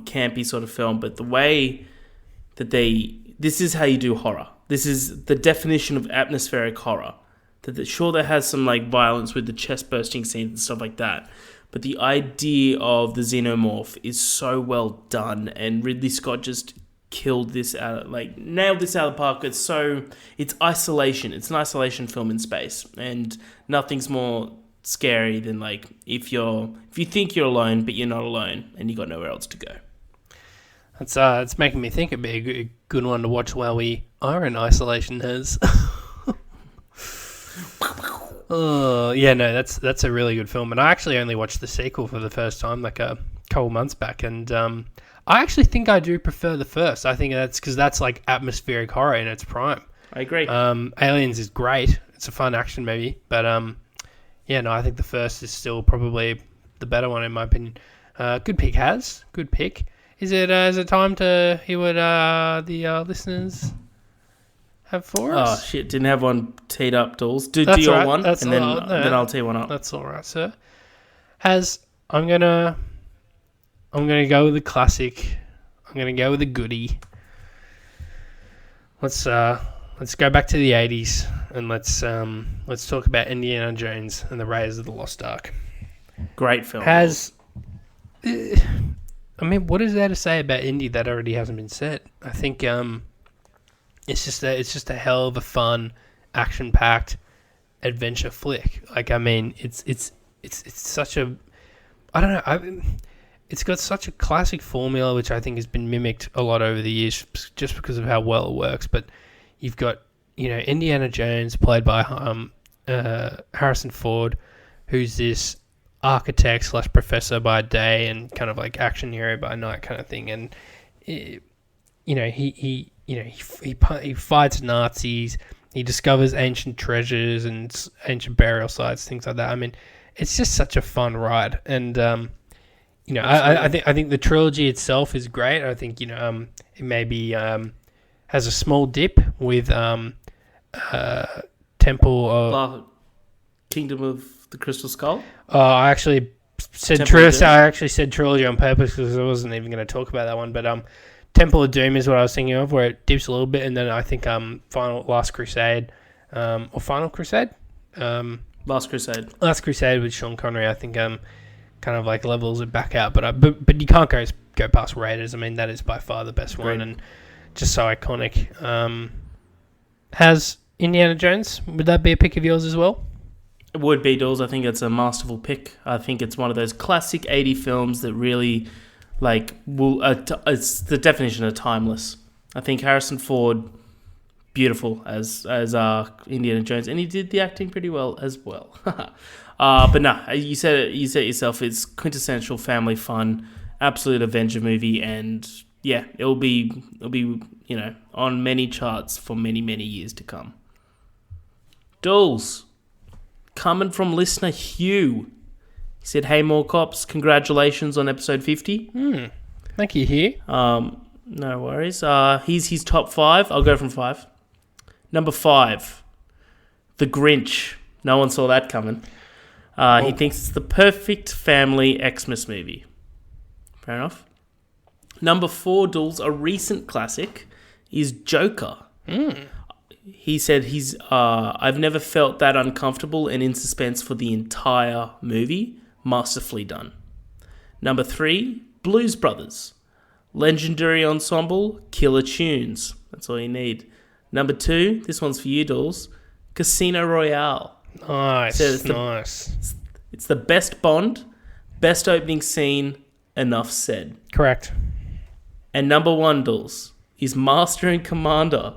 campy sort of film, but the way that this is how you do horror. This is the definition of atmospheric horror. Sure, there has some like violence with the chest bursting scenes and stuff like that, but the idea of the xenomorph is so well done, and Ridley Scott just nailed this out of the park. It's isolation. It's an isolation film in space, and nothing's more scary than like if you think you're alone, but you're not alone, and you got nowhere else to go. It's making me think it'd be a good one to watch while we are in isolation. That's a really good film, and I actually only watched the sequel for the first time like a couple months back, and I actually think I do prefer the first. I think that's because that's like atmospheric horror in its prime. I agree. Aliens is great. It's a fun action movie, but I think the first is still probably the better one in my opinion. Good pick, good pick. Is it time to hear what the listeners have for us? Oh shit! Didn't have one teed up, Dawes. Do your right. one, That's and then I'll tee one up. That's all right, sir. I'm gonna go with the classic. I'm gonna go with the goodie. Let's go back to the 80s, and let's talk about Indiana Jones and the Raiders of the Lost Ark. Great film. What is there to say about Indy that already hasn't been said? I think it's just a hell of a fun, action-packed, adventure flick. Like, I mean, it's such a, I don't know, it's got such a classic formula, which I think has been mimicked a lot over the years, just because of how well it works. But you've got, Indiana Jones, played by Harrison Ford, who's this architect / professor by day and kind of like action hero by night kind of thing. And he fights Nazis. He discovers ancient treasures and ancient burial sites, things like that. I mean, it's just such a fun ride. And I think the trilogy itself is great. I think it maybe has a small dip with Temple of Kingdom of the Crystal Skull. I actually said trilogy on purpose because I wasn't even going to talk about that one. But Temple of Doom is what I was thinking of, where it dips a little bit, and then I think Last Crusade with Sean Connery. I think kind of like levels it back out, but you can't go past Raiders. I mean, that is by far the best one and just so iconic. Has Indiana Jones, would that be a pick of yours as well? It would be, Dools. I think it's a masterful pick. I think it's one of those classic 80 films that really, it's the definition of timeless. I think Harrison Ford, beautiful as Indiana Jones, and he did the acting pretty well as well. But no, you said it yourself. It's quintessential family fun, absolute Avenger movie, and yeah, it'll be on many charts for many, many years to come. Dools, coming from listener Hugh, he said, "Hey, more cops! Congratulations on episode 50." Thank you, Hugh. No worries. Here's his top 5. I'll go from 5. Number 5, The Grinch. No one saw that coming. He thinks it's the perfect family Xmas movie. Fair enough. Number 4, Dools, a recent classic, is Joker. He said I've never felt that uncomfortable and in suspense for the entire movie. Masterfully done. Number 3, Blues Brothers. Legendary ensemble, killer tunes. That's all you need. Number 2, this one's for you, Dools, Casino Royale. Nice, It's the best Bond, best opening scene, enough said. Correct. And number 1, Dools, is Master and Commander.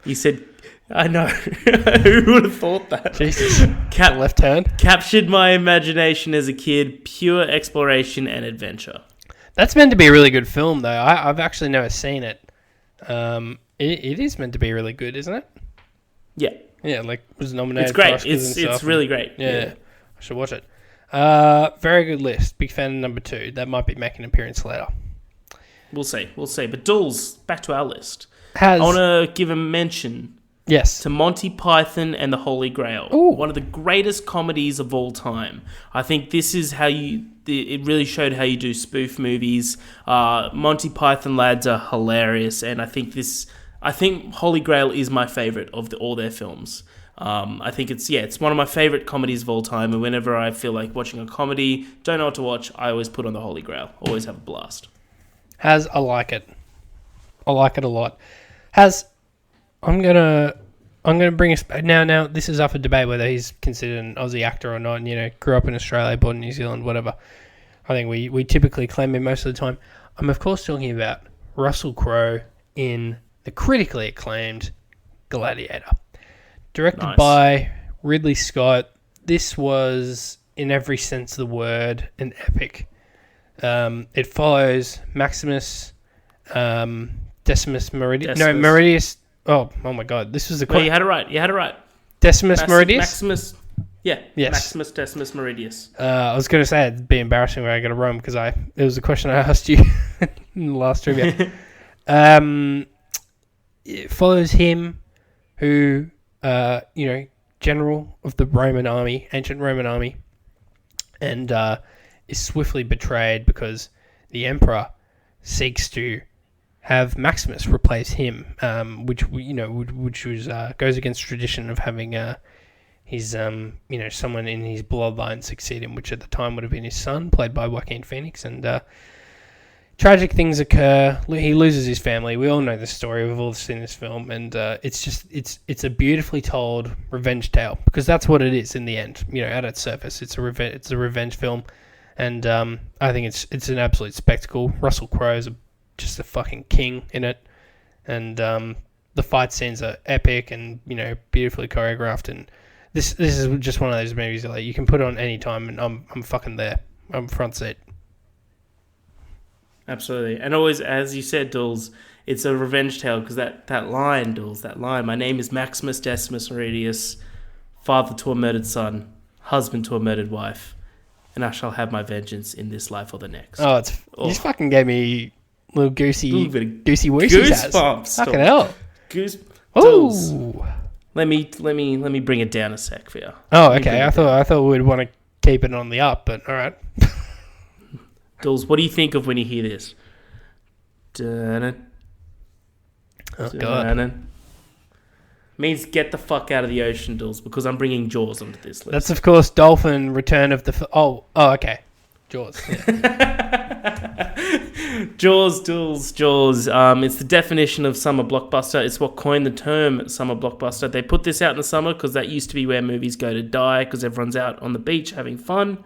He said, I know, who would have thought that? Jesus, left hand. Captured my imagination as a kid, pure exploration and adventure. That's meant to be a really good film, though. I've actually never seen it. It is meant to be really good, isn't it? Yeah. Yeah, was nominated. It's great. For Oscars It's really great. Yeah, I should watch it. Very good list. Big fan of number 2. That might be making an appearance later. We'll see. But Dools, back to our list. I want to give a mention. Yes. To Monty Python and the Holy Grail. Ooh. One of the greatest comedies of all time. I think this is how it really showed how you do spoof movies. Monty Python lads are hilarious, and I think Holy Grail is my favorite of all their films. I think it's one of my favorite comedies of all time, and whenever I feel like watching a comedy, don't know what to watch, I always put on the Holy Grail. Always have a blast. I like it. I like it a lot. I'm gonna bring us now. This is up for debate whether he's considered an Aussie actor or not. And, grew up in Australia, born in New Zealand, whatever. I think we typically claim him most of the time. I'm of course talking about Russell Crowe in the critically acclaimed Gladiator, directed by Ridley Scott. This was, in every sense of the word, an epic. It follows Maximus. Decimus Meridius. No, Meridius. Oh my God! This was the. You had it right. Decimus Meridius. Maximus. Yeah. Yes. Maximus Decimus Meridius. I was going to say it'd be embarrassing when I got it wrong because it was a question I asked you in the last trivia. It follows him, who general of the Roman army, ancient Roman army, and is swiftly betrayed because the emperor seeks to have Maximus replace him, which was goes against tradition of having his someone in his bloodline succeed him, which at the time would have been his son, played by Joaquin Phoenix, and tragic things occur. He loses his family. We all know the story. We've all seen this film, and it's a beautifully told revenge tale, because that's what it is in the end. At its surface, it's a revenge film, and I think it's an absolute spectacle. Russell Crowe is just a fucking king in it, and the fight scenes are epic and beautifully choreographed. And this is just one of those movies that you can put on any time, and I'm fucking there. I'm front seat. Absolutely. And always, as you said, Dools, it's a revenge tale, because that line, Dools, that line, my name is Maximus Decimus Meridius, father to a murdered son, husband to a murdered wife, and I shall have my vengeance in this life or the next. You just fucking gave me little goosey woosey goosebumps. Fucking hell. Dools. Let me bring it down a sec for you. Oh, okay. I thought we'd want to keep it on the up, but all right. Dools, what do you think of when you hear this? Dun-dun. Oh, God. Means get the fuck out of the ocean, Dools, because I'm bringing Jaws onto this list. That's, of course, Dolphin, Return of the... Oh, okay. Jaws. Yeah. Jaws, Dools, Jaws. It's the definition of summer blockbuster. It's what coined the term summer blockbuster. They put this out in the summer because that used to be where movies go to die, because everyone's out on the beach having fun.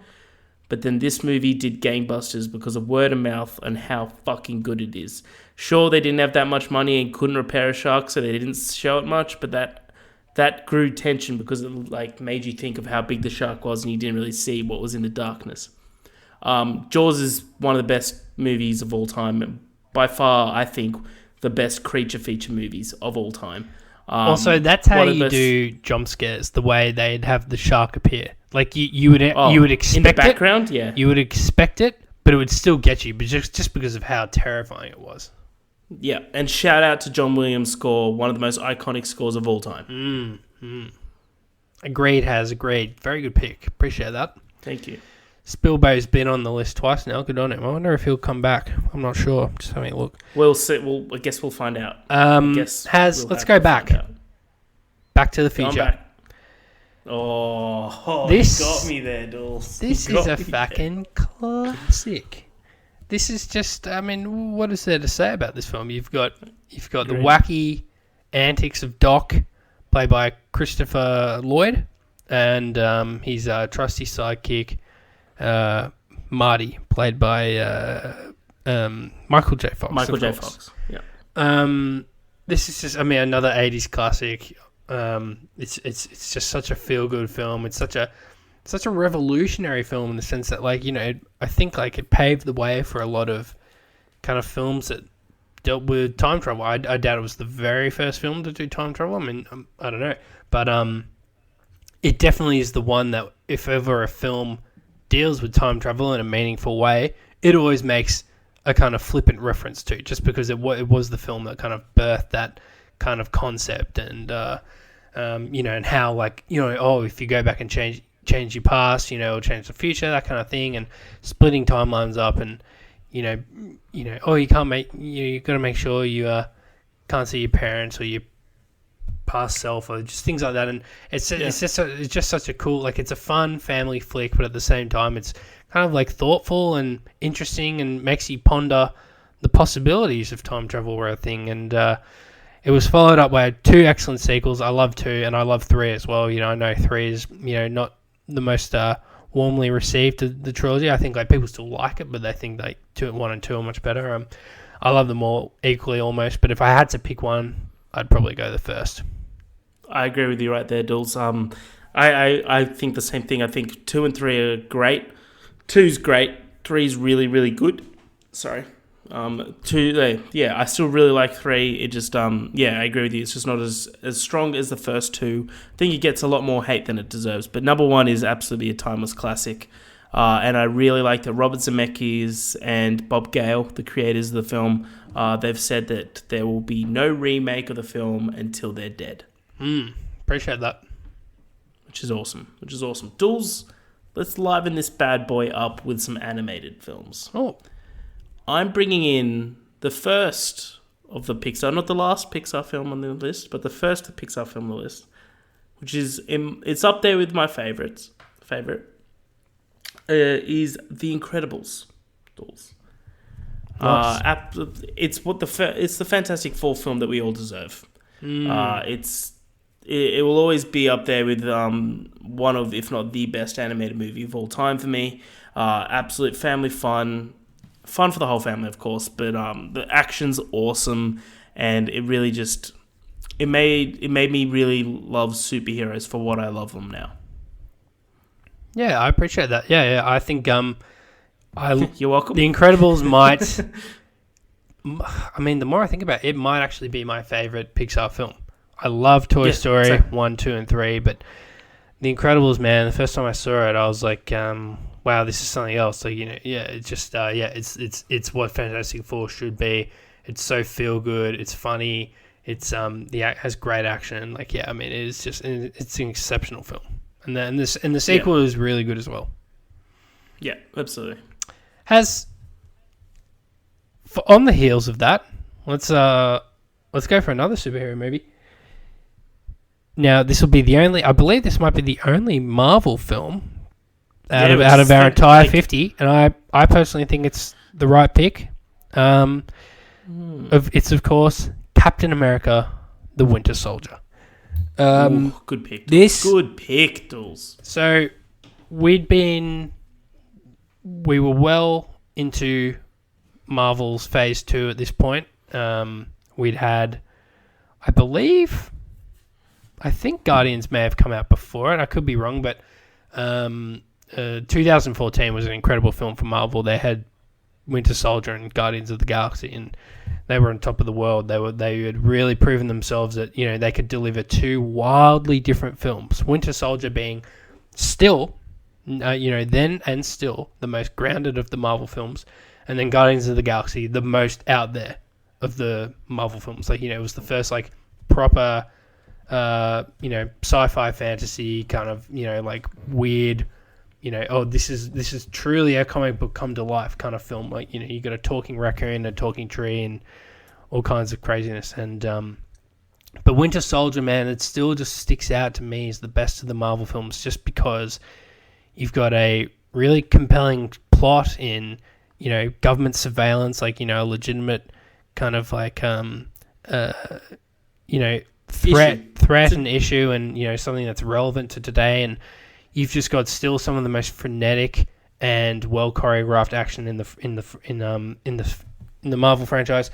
But then this movie did gangbusters because of word of mouth and how fucking good it is. Sure, they didn't have that much money and couldn't repair a shark, so they didn't show it much, but that grew tension because it made you think of how big the shark was, and you didn't really see what was in the darkness. Jaws is one of the best movies of all time. By far, I think, the best creature feature movies of all time. Also, that's how you do jump scares, the way they'd have the shark appear. You would expect in the background, yeah. You would expect it, but it would still get you, but just because of how terrifying it was. Yeah, and shout out to John Williams' score, one of the most iconic scores of all time. Agreed. Very good pick. Appreciate that. Thank you. Spilbo's been on the list twice now. Good on him. I wonder if he'll come back. I'm not sure. Just having a look. We'll see. I guess we'll find out. Let's go back. Back to the Future. This got me there, Dools. This is a fucking classic. This is just, what is there to say about this film? You've got the wacky antics of Doc, played by Christopher Lloyd, and his trusty sidekick, Marty, played by Michael J. Fox. Yeah. This is just, another 80s classic. It's just such a feel-good film. It's such a revolutionary film in the sense that, I think it paved the way for a lot of kind of films that dealt with time travel. I doubt it was the very first film to do time travel. I don't know, but it definitely is the one that, if ever a film deals with time travel in a meaningful way, it always makes a kind of flippant reference to, just because it was the film that kind of birthed that kind of concept, and and how if you go back and change your past, or change the future, that kind of thing, and splitting timelines up, and you can't you got to make sure you can't see your parents or your past self, or just things like that. And it's just such a cool, it's a fun family flick, but at the same time it's kind of thoughtful and interesting, and makes you ponder the possibilities of time travel were a thing. And it was followed up by 2 excellent sequels. I love 2, and I love 3 as well. I know 3 is not the most warmly received of the trilogy. I think people still like it, but they think 1 and 2 are much better. I love them all equally almost, but if I had to pick one, I'd probably go the first. I agree with you right there, Dools. I think the same thing. I think 2 and 3 are great. 2's great. 3's really, really good. Sorry. 2, I still really like 3. It just, I agree with you. It's just not as strong as the first 2. I think it gets a lot more hate than it deserves. But number 1 is absolutely a timeless classic. And I really like that Robert Zemeckis and Bob Gale, the creators of the film, they've said that there will be no remake of the film until they're dead. Appreciate that. Which is awesome. Dools, let's liven this bad boy up with some animated films. Oh. I'm bringing in the first of the Pixar, not the last Pixar film on the list, but the first Pixar film on the list, which is, it's up there with my favorite, is The Incredibles, Dools. Nice. It's it's the Fantastic Four film that we all deserve. It will always be up there with one of, if not the best animated movie of all time for me. Absolute family fun for the whole family, of course. But the action's awesome, and it really just it made me really love superheroes for what I love them now. Yeah, I appreciate that. Yeah. I think You're welcome. The Incredibles might. I mean, the more I think about it, it might actually be my favorite Pixar film. I love Toy Story same. 1, 2, and 3, but The Incredibles, man, the first time I saw it, I was like, wow, this is something else. Like, it's just, it's what Fantastic Four should be. It's so feel good. It's funny. It's has great action. Like, yeah, I mean, it's an exceptional film, and the sequel is really good as well. Yeah, absolutely. On the heels of that, let's go for another superhero movie. Now, this will be I believe this might be the only Marvel film out of our entire 50, and I personally think it's the right pick. It's, of course, Captain America, the Winter Soldier. Good pick. Good pick, Dools. So, we were well into Marvel's Phase 2 at this point. We'd had, I think Guardians may have come out before it. I could be wrong, but 2014 was an incredible film for Marvel. They had Winter Soldier and Guardians of the Galaxy, and they were on top of the world. They had really proven themselves that they could deliver two wildly different films. Winter Soldier being still, then and still the most grounded of the Marvel films, and then Guardians of the Galaxy the most out there of the Marvel films. Like it was the first like proper. Sci-fi fantasy kind of, like weird, this is truly a comic book come to life kind of film. Like, you got a talking raccoon, a talking tree, and all kinds of craziness. And, but Winter Soldier, man, it still just sticks out to me as the best of the Marvel films just because you've got a really compelling plot in, government surveillance, like, a legitimate kind of like, threat and issue, and something that's relevant to today, and you've just got still some of the most frenetic and well choreographed action in the Marvel franchise,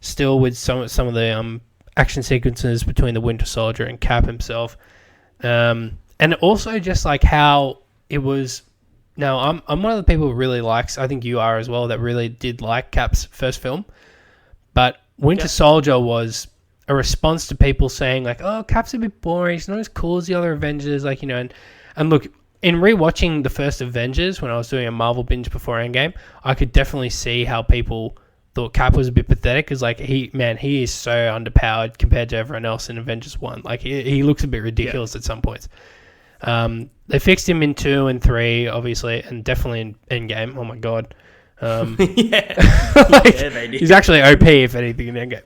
still with some of the action sequences between the Winter Soldier and Cap himself, and also just like how it was. Now I'm one of the people who really likes. I think you are as well. That really did like Cap's first film, but Winter Soldier was a response to people saying like, oh, Cap's a bit boring, he's not as cool as the other Avengers, like, and look, in rewatching the first Avengers when I was doing a Marvel binge before Endgame, I could definitely see how people thought Cap was a bit pathetic, because like he is so underpowered compared to everyone else in Avengers 1. Like he looks a bit ridiculous at some points. They fixed him in 2 and 3 obviously, and definitely in Endgame. Oh my god. They did. He's actually OP if anything in Endgame,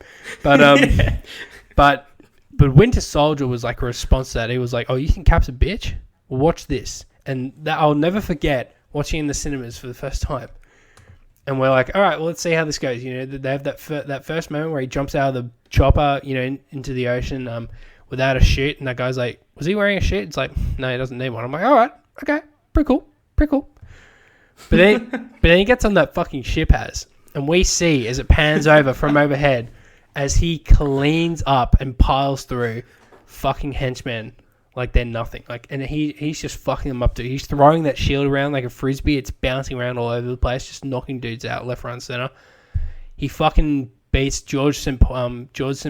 but Winter Soldier was like a response to that. He was like, "Oh, you think Cap's a bitch? Well, watch this." And that I'll never forget watching in the cinemas for the first time. And we're like, "All right, well, let's see how this goes." They have that first moment where he jumps out of the chopper, into the ocean without a chute, and that guy's like, "Was he wearing a chute?" It's like, "No, he doesn't need one." I'm like, "All right, okay, pretty cool." But then he gets on that fucking ship, and we see as it pans over from overhead as he cleans up and piles through fucking henchmen like they're nothing. Like, and he's just fucking them up. He's throwing that shield around like a frisbee. It's bouncing around all over the place, just knocking dudes out left, right, and center. He fucking beats George St.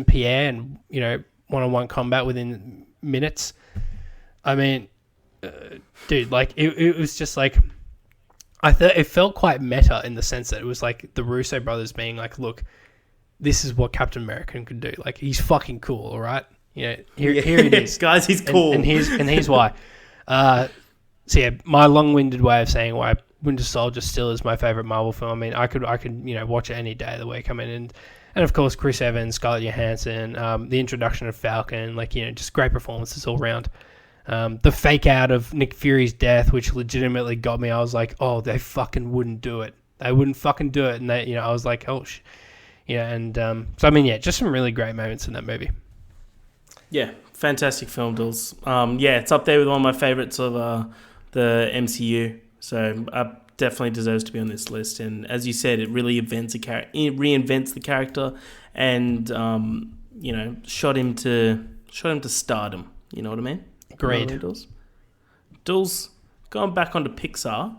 Pierre in one-on-one combat within minutes. I mean, dude, like it was just like. I thought it felt quite meta in the sense that it was like the Russo brothers being like, look, this is what Captain America can do. Like, he's fucking cool, all right? Here it is. Guys, he's cool. And here's why. So yeah, my long-winded way of saying why Winter Soldier still is my favorite Marvel film. I mean, I could watch it any day of the week. I mean, and of course, Chris Evans, Scarlett Johansson, the introduction of Falcon, like, just great performances all around. The fake out of Nick Fury's death, which legitimately got me. I was like, oh, they fucking wouldn't do it. They wouldn't fucking do it, and they, I was like, oh, and so I mean, yeah, just some really great moments in that movie. Yeah, fantastic film, Dools. Yeah, it's up there with one of my favorites of the MCU. So definitely deserves to be on this list. And as you said, it really reinvents the character, and shot him to stardom. You know what I mean? Agreed. Dools, going back onto Pixar.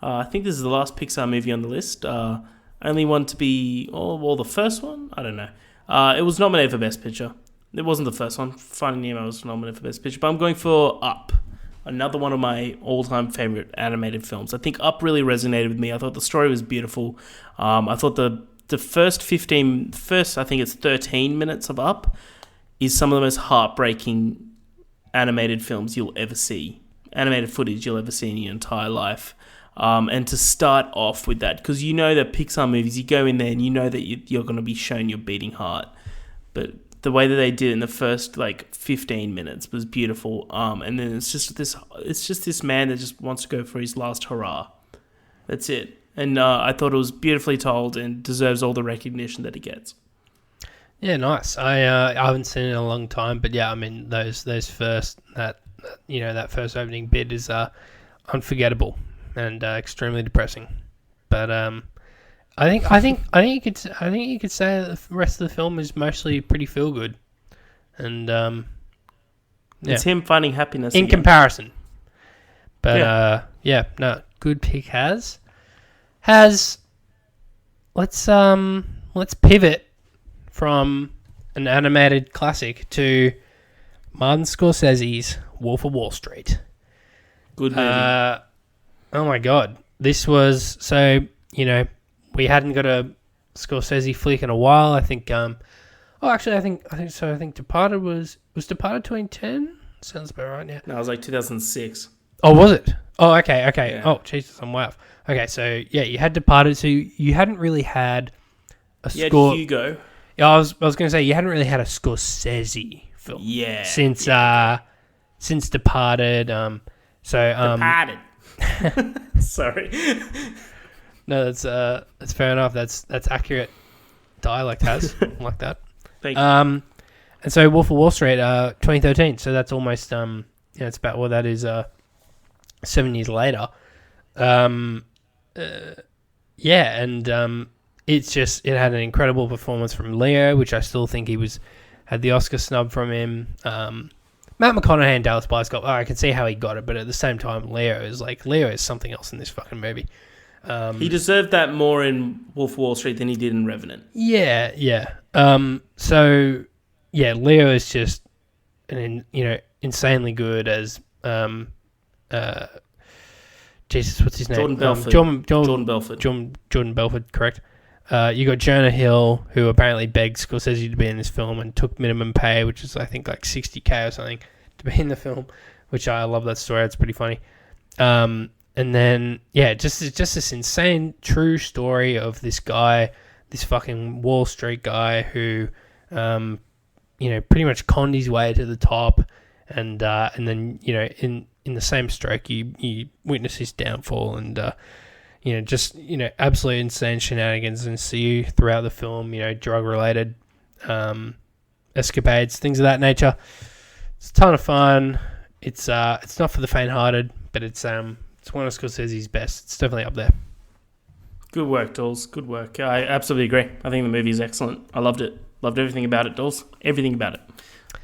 I think this is the last Pixar movie on the list. Only one to be, the first one? I don't know. It was nominated for Best Picture. It wasn't the first one. Finding Nemo was nominated for Best Picture. But I'm going for Up. Another one of my all-time favorite animated films. I think Up really resonated with me. I thought the story was beautiful. I thought the first 13 minutes of Up is some of the most heartbreaking animated films you'll ever see. Animated footage you'll ever see in your entire life. And to start off with that, because you know that Pixar movies, you go in there and you know that you're going to be shown your beating heart. But the way that they did it in the first 15 minutes was beautiful. And then it's just this man that just wants to go for his last hurrah. That's it. And I thought it was beautifully told and deserves all the recognition that it gets. Yeah, nice. I haven't seen it in a long time, but yeah, I mean those first that first opening bit is unforgettable and extremely depressing. But I think you could say that the rest of the film is mostly pretty feel good, and it's him finding happiness in comparison. But good pick. Let's pivot from an animated classic to Martin Scorsese's Wolf of Wall Street. Good movie. Oh my god, this was we hadn't got a Scorsese flick in a while. I think. I think so. I think Departed was Departed 2010. Sounds about right. Yeah. No, it was 2006. Oh, was it? Oh, okay. Yeah. Oh, Jesus, I'm way off. Okay, so yeah, you had Departed. So you hadn't really had a you score. Had Hugo. Yeah, I was going to say you hadn't really had a Scorsese film. Yeah. Since Departed. Departed. Sorry. No, that's fair enough. That's accurate dialect has like that. Thank you. And so Wolf of Wall Street, 2013. So that's almost it's about what that is. 7 years later. It had an incredible performance from Leo, which I still think had the Oscar snub from him. Matt McConaughey and Dallas Buyers got. I can see how he got it, but at the same time, Leo is something else in this fucking movie. He deserved that more in Wolf of Wall Street than he did in Revenant. Yeah. Leo is just insanely good as Jesus, what's his name? Jordan Belfort. Jordan Belfort. Jordan Belfort, correct. You got Jonah Hill, who apparently begged Scorsese to be in this film and took minimum pay, which is I think $60K or something to be in the film, which I love that story. It's pretty funny. And then just this insane true story of this guy, this fucking Wall Street guy who, pretty much conned his way to the top, and then in the same stroke you witness his downfall and. Absolute insane shenanigans ensue throughout the film, drug-related escapades, things of that nature. It's a ton of fun. It's not for the faint-hearted, but it's one of Scorsese's best. It's definitely up there. Good work, Dools. Good work. I absolutely agree. I think the movie is excellent. I loved it. Loved everything about it, Dools. Everything about it.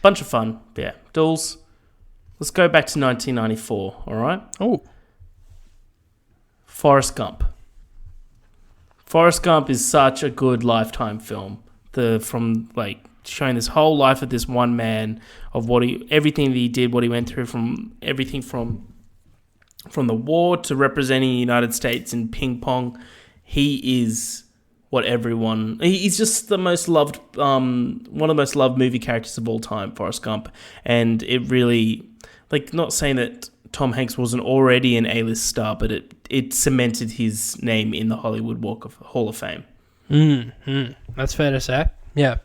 Bunch of fun. Yeah. Dools, let's go back to 1994, all right? Oh. Forrest Gump. Forrest Gump is such a good Lifetime film. Showing this whole life of this one man, of everything that he did, what he went through, from everything from the war to representing the United States in ping pong. He is he's just the most loved, one of the most loved movie characters of all time, Forrest Gump. And it really, not saying that Tom Hanks wasn't already an A-list star, but it cemented his name in the Hollywood Hall of Fame. That's fair to say. Yeah.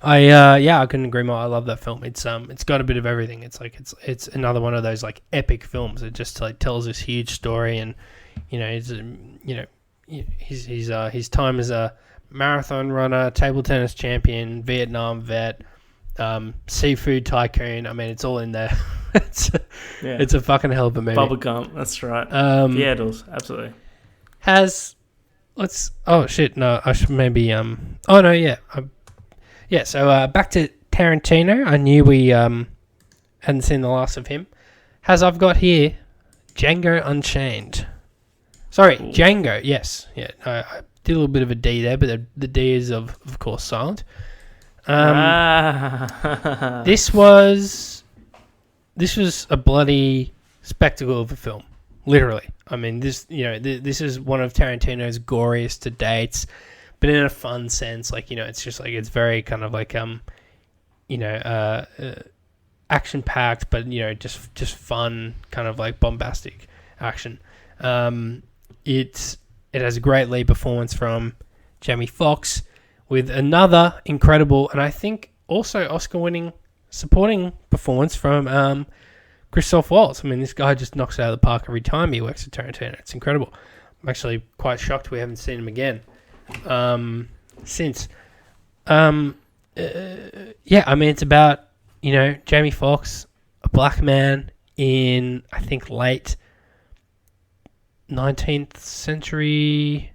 I couldn't agree more. I love that film. It's got a bit of everything. It's another one of those epic films. It just tells this huge story, and it's his time as a marathon runner, table tennis champion, Vietnam vet, seafood tycoon. I mean, it's all in there. It's a fucking hell of a movie. Bubblegum, that's right. Yeah, it does, absolutely. Oh shit, no, I should maybe oh no, yeah. So back to Tarantino. I knew we hadn't seen the last of him. I've got here Django Unchained. Sorry, Ooh. Django. Yes, yeah. I did a little bit of a D there, but the D is of course silent. This was a bloody spectacle of a film, literally. I mean, this is one of Tarantino's goriest to dates, but in a fun sense. Like, it's just like it's very kind of like action packed, but just fun, kind of like bombastic action. It has a great lead performance from Jamie Foxx, with another incredible and I think also Oscar-winning supporting performance from Christoph Waltz. I mean, this guy just knocks it out of the park every time he works with Tarantino. It's incredible. I'm actually quite shocked we haven't seen him again since. I mean, it's about Jamie Foxx, a black man in I think late 19th century.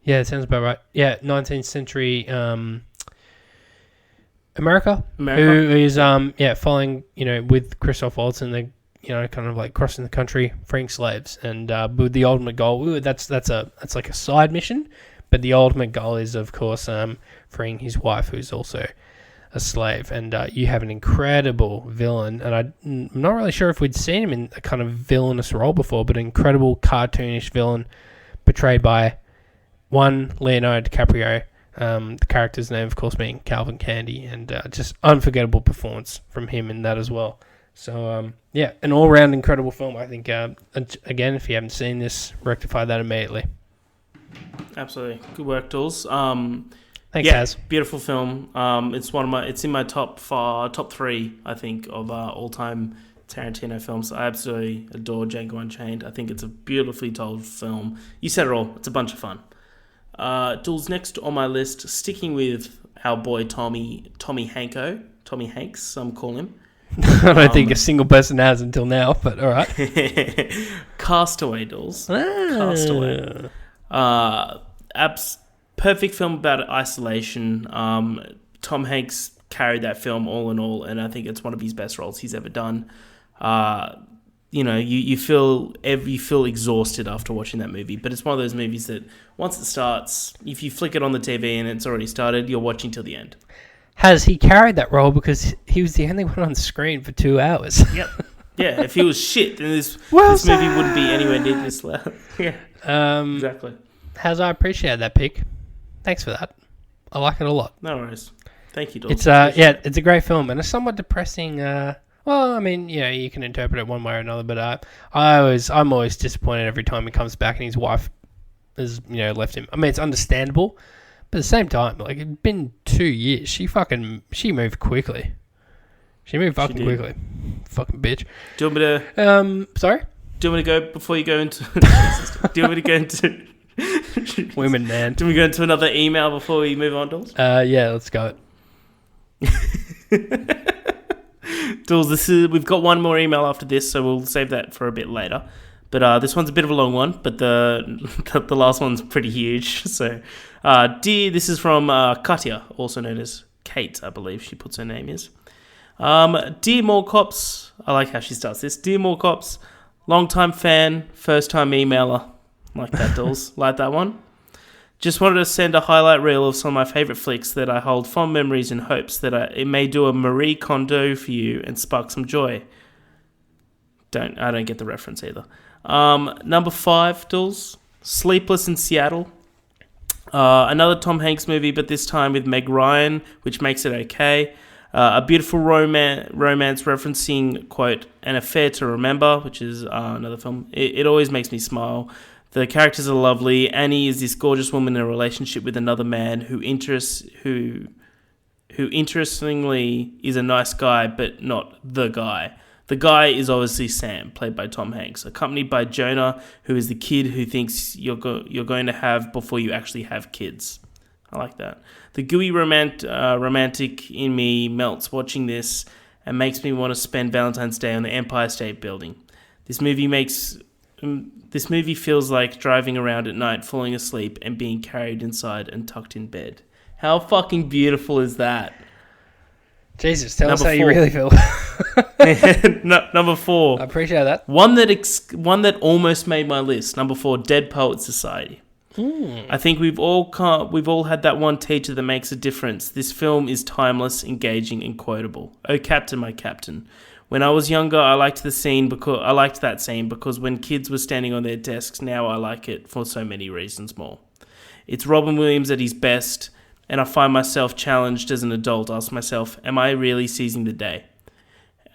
Yeah, it sounds about right. Yeah, 19th century America, who is following with Christoph Waltz, and they kind of like crossing the country, freeing slaves, and with the ultimate goal, that's like a side mission, but the ultimate goal is of course freeing his wife, who's also a slave, and you have an incredible villain, and I'm not really sure if we'd seen him in a kind of villainous role before, but an incredible cartoonish villain portrayed by Leonardo DiCaprio, the character's name of course being Calvin Candy, and just unforgettable performance from him in that as well. So an all-round incredible film. I think again, if you haven't seen this, rectify that immediately. Absolutely, good work, Dools. Thanks, Az. Beautiful film. It's in my top 3, I think, of all-time Tarantino films. I absolutely adore Django Unchained. I think it's a beautifully told film. You said it all. It's a bunch of fun. Dools, next on my list, sticking with our boy Tommy Hanks, some call him. I don't think a single person has until now, but all right. Castaway, Dools. Castaway. Perfect film about isolation. Tom Hanks carried that film all in all, and I think it's one of his best roles he's ever done. You feel exhausted after watching that movie, but it's one of those movies that once it starts, if you flick it on the TV and it's already started, you're watching till the end. He carried that role because he was the only one on screen for 2 hours. Yep. Yeah, if he was shit, then this movie wouldn't be anywhere near this loud. Yeah. Exactly. I appreciate that pick. Thanks for that. I like it a lot. No worries. Thank you, Dawson. It's a great film and a somewhat depressing. Well, I mean, you can interpret it one way or another, but I'm always disappointed every time he comes back and his wife has left him. I mean, it's understandable, but at the same time, like, it's been 2 years. She moved quickly. She moved fucking quickly. Fucking bitch. Do you want me to? Sorry. Do you want me to go before you go into? Do you want me to go into? Women, man. Do we go into another email before we move on, Dawes? Yeah, let's go. Dawes, we've got one more email after this, so we'll save that for a bit later. But this one's a bit of a long one, but the last one's pretty huge. So, this is from Katya, also known as Kate, I believe she puts her name is. Dear More Cops, I like how she starts this. Dear More Cops, long-time fan, first-time emailer. Like that, Dawes. Like that one. Just wanted to send a highlight reel of some of my favourite flicks that I hold fond memories in hopes that it may do a Marie Kondo for you and spark some joy. I don't get the reference either. Number 5, Dawes. Sleepless in Seattle. Another Tom Hanks movie, but this time with Meg Ryan, which makes it okay. A beautiful romance referencing, quote, An Affair to Remember, which is another film. It always makes me smile. The characters are lovely. Annie is this gorgeous woman in a relationship with another man who interestingly is a nice guy, but not the guy. The guy is obviously Sam, played by Tom Hanks, accompanied by Jonah, who is the kid who thinks you're going to have before you actually have kids. I like that. The gooey romantic in me melts watching this and makes me want to spend Valentine's Day on the Empire State Building. This movie feels like driving around at night, falling asleep, and being carried inside and tucked in bed. How fucking beautiful is that? Jesus, tell us Number how you 4. really feel. Number 4. I appreciate that. One that almost made my list. Number 4, Dead Poets Society. I think we've all had that one teacher that makes a difference. This film is timeless, engaging, and quotable. Oh, Captain, my Captain. When I was younger, I liked that scene because when kids were standing on their desks, now I like it for so many reasons more. It's Robin Williams at his best, and I find myself challenged as an adult. Ask myself, am I really seizing the day?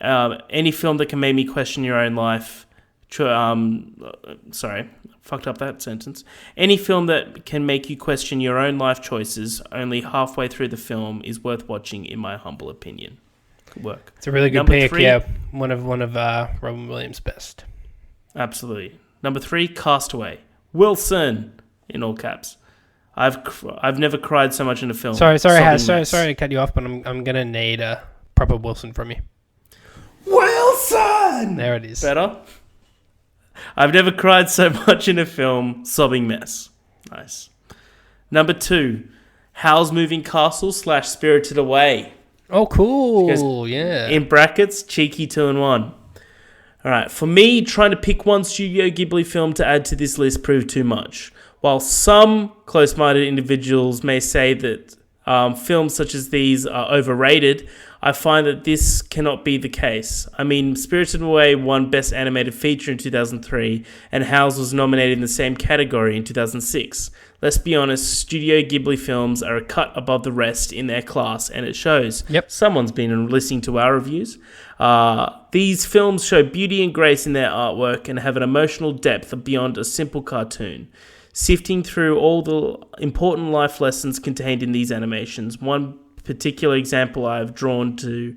Any film that can make me question your own life. Sorry, fucked up that sentence. Any film that can make you question your own life choices only halfway through the film is worth watching, in my humble opinion. Good work. It's a really good pick. 3, yeah, one of Robin Williams' best. Absolutely. Number 3, Castaway. Wilson, in all caps. I've never cried so much in a film. Sorry to cut you off, but I'm gonna need a proper Wilson from you. Wilson. There it is. Better. I've never cried so much in a film. Sobbing mess. Nice. Number 2, Howl's Moving Castle / Spirited Away. Oh, cool. Yeah. In brackets, cheeky 2 and 1. All right. For me, trying to pick one Studio Ghibli film to add to this list proved too much. While some close-minded individuals may say that films such as these are overrated, I find that this cannot be the case. I mean, Spirited Away won Best Animated Feature in 2003, and Howl's was nominated in the same category in 2006. Let's be honest, Studio Ghibli films are a cut above the rest in their class, and it shows. Yep. Someone's been listening to our reviews. These films show beauty and grace in their artwork and have an emotional depth beyond a simple cartoon. Sifting through all the important life lessons contained in these animations, one particular example I have drawn to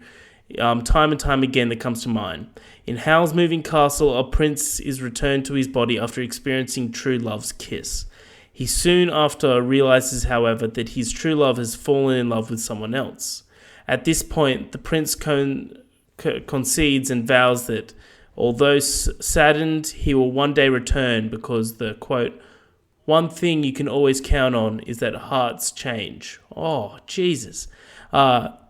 time and time again that comes to mind. In Howl's Moving Castle, a prince is returned to his body after experiencing true love's kiss. He soon after realizes, however, that his true love has fallen in love with someone else. At this point, the prince concedes and vows that, although saddened, he will one day return because the, quote, one thing you can always count on is that hearts change. Oh, Jesus.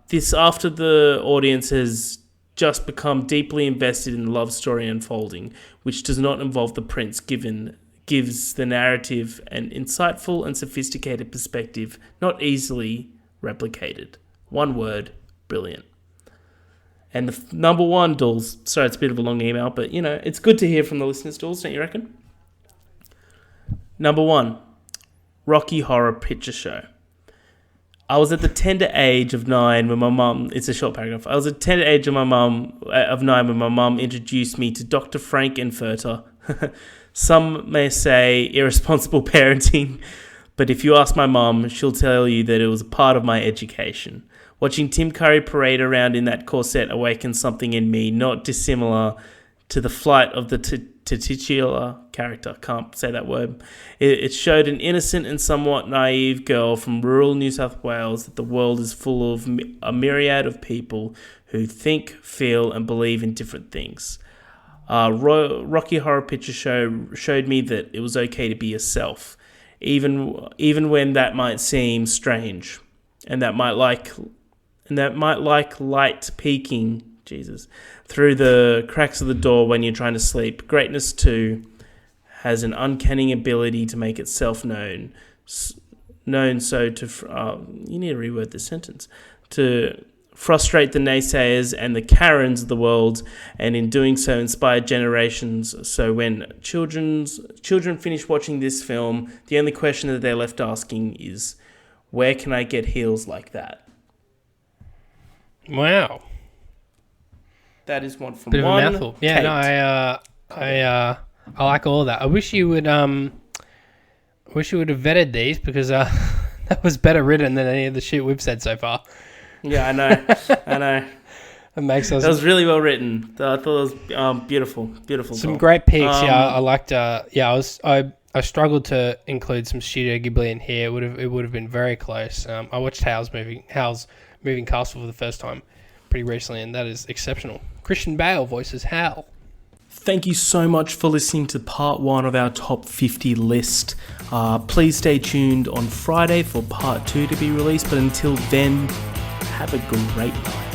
This after the audience has just become deeply invested in the love story unfolding, which does not involve the prince, gives the narrative an insightful and sophisticated perspective not easily replicated. One word, brilliant. And the number 1, Dools. Sorry, it's a bit of a long email, but, it's good to hear from the listeners, Dools, don't you reckon? Number 1, Rocky Horror Picture Show. I was at the tender age of 9 when my mum... It's a short paragraph. I was at the tender age of 9 when my mum introduced me to Dr. Frank Infurter. Some may say irresponsible parenting, but if you ask my mum, she'll tell you that it was a part of my education. Watching Tim Curry parade around in that corset awakened something in me not dissimilar to the flight of the titular character. Can't say that word. It showed an innocent and somewhat naive girl from rural New South Wales that the world is full of a myriad of people who think, feel, and believe in different things. Rocky Horror Picture Show showed me that it was okay to be yourself, even when that might seem strange, and that might like light peeking, Jesus, through the cracks of the door when you're trying to sleep. Greatness too has an uncanny ability to make itself known. You need to reword this sentence. To frustrate the naysayers and the Karens of the world, and in doing so inspire generations. So when children finish watching this film, the only question that they're left asking is, where can I get heels like that? Wow. That is one from Bit one. of a mouthful. Yeah, no, I like all of that. I wish you would have vetted these, because that was better written than any of the shit we've said so far. Yeah, I know. It makes us That was really well written. I thought it was beautiful. some goal. great picks. I liked. I struggled to include some Studio Ghibli in here. It would have been very close. I watched Howl's Moving Castle for the first time pretty recently, and that is exceptional. Christian Bale voices Howl. Thank you so much for listening to part 1 of our top 50 list. Please stay tuned on Friday for part 2 to be released, but until then, have a great night.